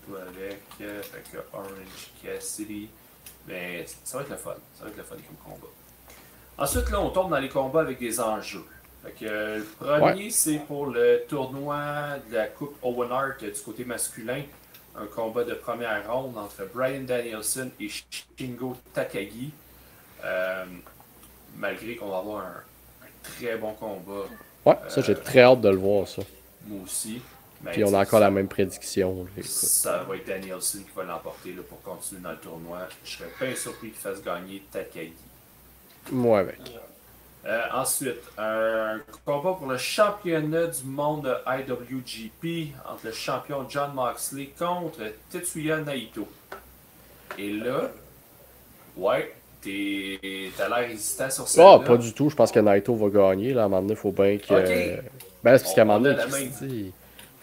Toi avec. Fait que Orange Cassidy. Mais ça va être le fun. Ça va être le fun comme combat. Ensuite, là, on tombe dans les combats avec des enjeux. Fait que, le premier, c'est pour le tournoi de la Coupe Owen Hart du côté masculin un combat de première ronde entre Bryan Danielson et Shingo Takagi. Malgré qu'on va avoir un très bon combat. Ouais, ça, j'ai très hâte de le voir, ça. Moi aussi. Mais Puis on a encore la même prédiction. Là, ça va être Danielson qui va l'emporter là, pour continuer dans le tournoi. Je serais bien surpris qu'il fasse gagner Takagi. Ouais, mec. Ensuite, un combat pour le championnat du monde de IWGP entre le champion Jon Moxley contre Tetsuya Naito. Et là, ouais, t'as l'air hésitant sur ça. Ah, pas du tout. Je pense que Naito va gagner. Là, à un moment donné, il faut bien que. Ok. Ben, c'est parce qu'à un moment donné, même. il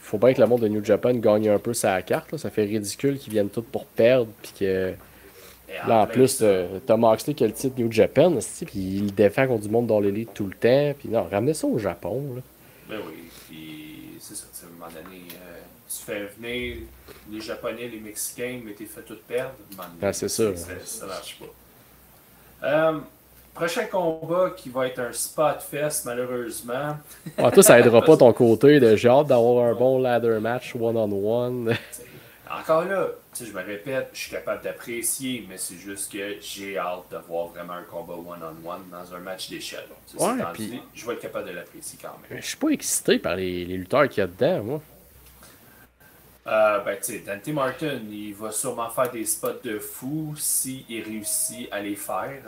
faut bien que le monde de New Japan gagne un peu sa carte. Là. Ça fait ridicule qu'ils viennent tous pour perdre. Puis que. Et Là, en plein plus, ça. t'as Moxley qui a le titre New Japan, puis il défend contre du monde dans l'élite tout le temps. Puis non, ramenez ça au Japon. Là. Ben oui, puis c'est ça, à un moment donné, tu fais venir les Japonais, les Mexicains, mais t'es fait tout perdre. À un moment donné, Ah, c'est ça. Ça marche pas. Prochain combat qui va être un spot fest, malheureusement. Ah, toi, ça aidera pas ton côté de j'ai hâte d'avoir un bon ladder match one-on-one. Encore là, je me répète, je suis capable d'apprécier, mais c'est juste que j'ai hâte de voir vraiment un combat one-on-one dans un match d'échelle. Ouais, puis je vais être capable de l'apprécier quand même. je suis pas excité par les lutteurs qu'il y a dedans, moi. Ben, tu sais, Dante Martin, il va sûrement faire des spots de fou s'il réussit à les faire.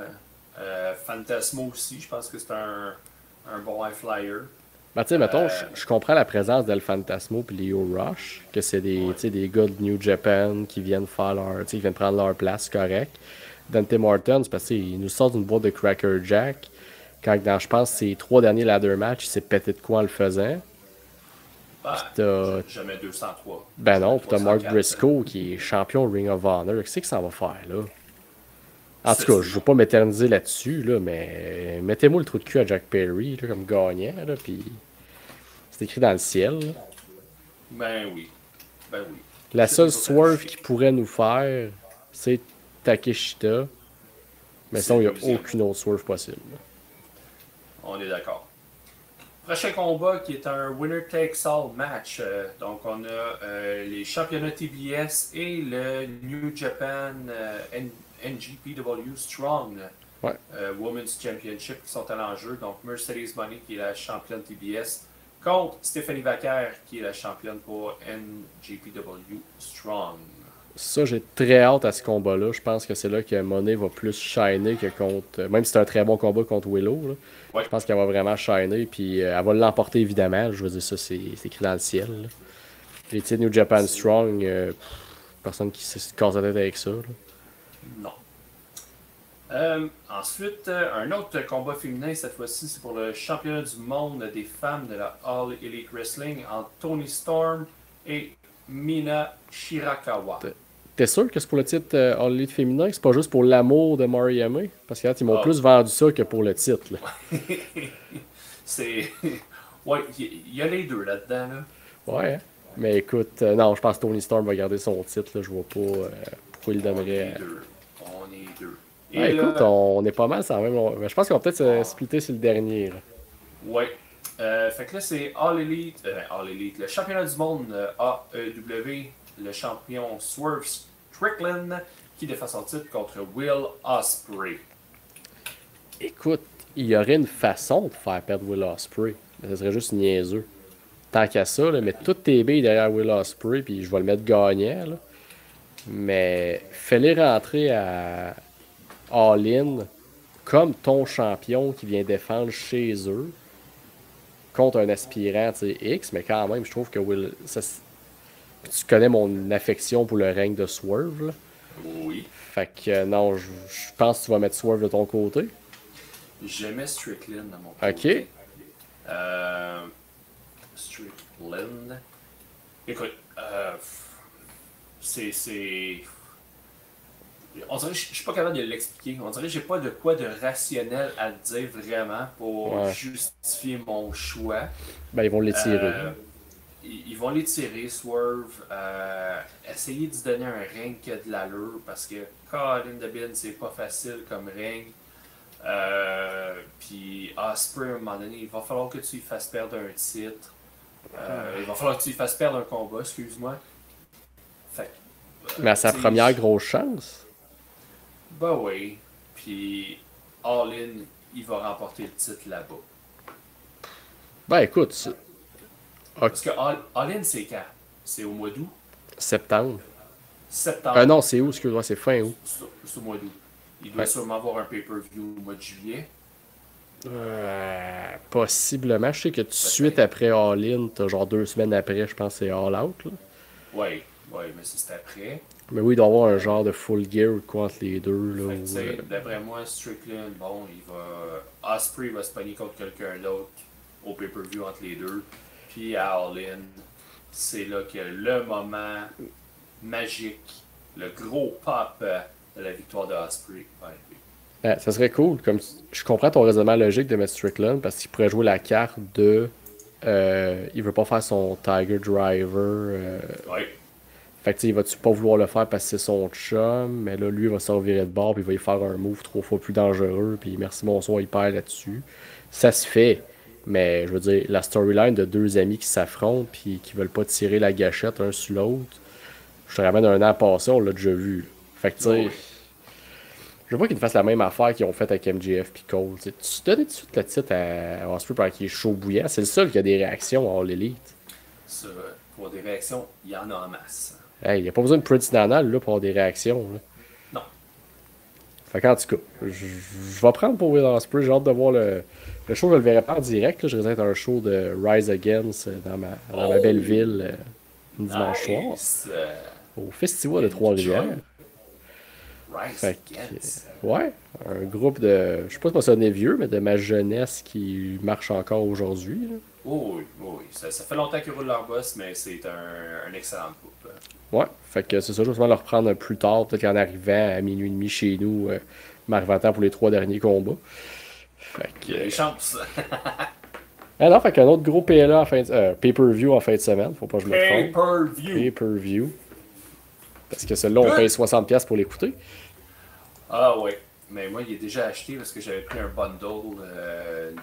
Fantasmo aussi, je pense que c'est un bon high flyer. Ben, tu sais, mettons, je comprends la présence d'El Fantasmo et Leo Rush, que c'est des, des gars de New Japan qui viennent faire leur, qui viennent prendre leur place, correct. Dante Martin, c'est parce qu'il nous sort d'une boîte de Cracker Jack, quand dans, je pense, ses 3 derniers ladder matchs, il s'est pété de quoi en le faisant. Ben, jamais 203. Ben non, pis t'as Mark 304. Briscoe qui est champion Ring of Honor. Qu'est-ce que ça va faire, là? En tout cas, je veux pas m'éterniser là-dessus, là, mais mettez-moi le trou de cul à Jack Perry là, comme gagnant, là, puis c'est écrit dans le ciel. Là. Ben oui. Ben oui. La seule swerve qu'il pourrait nous faire, c'est Takeshita. Mais sinon, il n'y a aucune autre swerve possible. Là. On est d'accord. Prochain combat qui est un winner takes all match. Donc on a les championnats TBS et le New Japan NGPW Strong Women's Championship qui sont à l'enjeu. Donc Mercedes Moné qui est la championne TBS contre Stephanie Vaquer qui est la championne pour NGPW Strong. Ça, j'ai très hâte à ce combat-là. Je pense que c'est là que Monet va plus shiner que contre. Même si c'est un très bon combat contre Willow. Là. Ouais. Je pense qu'elle va vraiment shiner. Puis elle va l'emporter évidemment. Je veux dire, ça, c'est écrit dans le ciel. Là. Les titres New Japan Strong, personne qui se casse la tête avec ça. Là. Non. Ensuite, un autre combat féminin, cette fois-ci, c'est pour le championnat du monde des femmes de la All Elite Wrestling entre Toni Storm et Mina Shirakawa. T'es sûr que c'est pour le titre All Elite féminin? C'est pas juste pour l'amour de Mariama? Parce que là, ils m'ont plus vendu ça que pour le titre. Là. C'est... Ouais, il y a les deux là-dedans. Là. Ouais, hein? Mais écoute, non, je pense que Toni Storm va garder son titre. Là. Je vois pas pourquoi il le donnerait. On est deux. Et là, écoute, on est pas mal ça même. Je pense qu'on va peut-être se splitter sur le dernier. Là. Ouais. Fait que là, c'est All Elite, le championnat du monde AEW, le champion Swerve Strickland qui défend son titre contre Will Ospreay. Écoute, il y aurait une façon de faire perdre Will Ospreay. Mais ça serait juste niaiseux. Tant qu'à ça, là, mets toutes tes billes derrière Will Ospreay, puis je vais le mettre gagnant. Là. Mais fais-les rentrer à All-In comme ton champion qui vient défendre chez eux contre un aspirant X, mais quand même, je trouve que Will. Ça, tu connais mon affection pour le règne de Swerve. Là. Oui. Fait que non, je pense que tu vas mettre Swerve de ton côté. Je mets Strickland dans mon côté. Ok. Strickland. Écoute, c'est. On dirait que je suis pas capable de l'expliquer. On dirait que j'ai pas de quoi de rationnel à dire vraiment pour justifier mon choix. Ben, ils vont l'étirer. Ils vont l'étirer, Swerve. Essayer d'y donner un ring qui a de l'allure parce que Colin Debin, c'est pas facile comme ring. Puis Ospreay, à un moment donné, il va falloir que tu lui fasses perdre un titre. Il va falloir que tu lui fasses perdre un combat, excuse-moi. Fait Mais à sa t'sais, première grosse chance. Ben oui. Puis All In, il va remporter le titre là-bas. Ben écoute, Parce que All In, c'est quand? C'est au mois d'août? septembre. Septembre. Non, c'est où, excuse-moi, c'est fin août. C'est au mois d'août. Il doit sûrement avoir un pay-per-view au mois de juillet. Possiblement. Je sais que tout de suite après All In, t'as genre 2 semaines après, je pense que c'est All Out. Là. Ouais, mais c'est après. Mais oui, il doit y avoir un genre de full gear ou quoi entre les deux. Là, Fait que, t'sais, d'après moi, Strickland, bon, il va. Osprey va se pogner contre quelqu'un d'autre au pay-per-view entre les deux. Puis à All In, c'est là que le moment magique, le gros pop de la victoire de Osprey va arriver. ça serait cool. Comme je comprends ton raisonnement logique de mettre Strickland parce qu'il pourrait jouer la carte de. Il veut pas faire son Tiger Driver. Ouais. Fait que il va-tu pas vouloir le faire parce que c'est son chum, mais là, lui, il va s'en virer de bord, puis il va y faire un move 3 fois plus dangereux, puis merci, bonsoir, il perd là-dessus. Ça se fait, mais je veux dire, la storyline de 2 amis qui s'affrontent, puis qui veulent pas tirer la gâchette un sur l'autre, je te ramène un an passé, on l'a déjà vu. Là. Fait que tu sais, Oui. je veux pas qu'ils fassent la même affaire qu'ils ont fait avec MJF puis Cole. T'sais, tu donnais tout de suite le titre à Osprey pendant qu'il est chaud bouillant, c'est le seul qui a des réactions à All Elite. Ça, pour des réactions, il y en a en masse. Hey, y a pas besoin de Prince Nana là, pour avoir des réactions. Là. Non. Fait qu'en tout cas, je vais prendre pour Will Ospreay. J'ai hâte de voir le show. Je le verrai pas en direct. Là. Je risque d'être un show de Rise Against dans ma belle ville dimanche soir. Nice. Au Festival de Trois-Rivières. Rise Fait Against. ouais, un groupe de. Je sais pas si ça est vieux, mais de ma jeunesse qui marche encore aujourd'hui. Là. Oh oui. Ça fait longtemps qu'ils roulent leur boss, mais c'est un excellent groupe. Ouais, fait que c'est ça. Je vais sûrement le reprendre plus tard, peut-être qu'en arrivant à minuit et demi chez nous, m'arrivant à temps pour les 3 derniers combats. Fait que. Il y a des chances. Alors, fait qu'un autre gros PLA pay-per-view en fin de semaine, faut pas que je me trompe. Pay-per-view. Pay-per-view. Parce que celui-là, on paye 60$ pour l'écouter. Ah ouais. Mais moi, il est déjà acheté parce que j'avais pris un bundle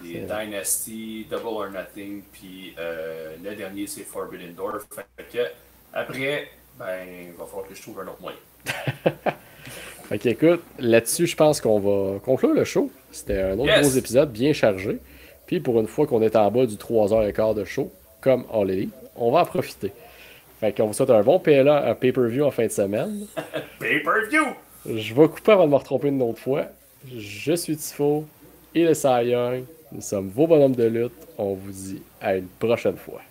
des Dynasty, Double or Nothing, puis le dernier, c'est Forbidden Door. Fait que après, il va falloir que je trouve un autre moyen. Fait qu'écoute, là-dessus, je pense qu'on va conclure le show. C'était un autre gros épisode bien chargé. Puis pour une fois qu'on est en bas du 3h15 de show, comme All Elite, on va en profiter. Fait qu'on vous souhaite un bon PLA, un pay-per-view en fin de semaine. Pay-per-view! Je vais couper avant de me retromper une autre fois. Je suis Tifo et le Cy Young. Nous sommes vos bonhommes de lutte. On vous dit à une prochaine fois.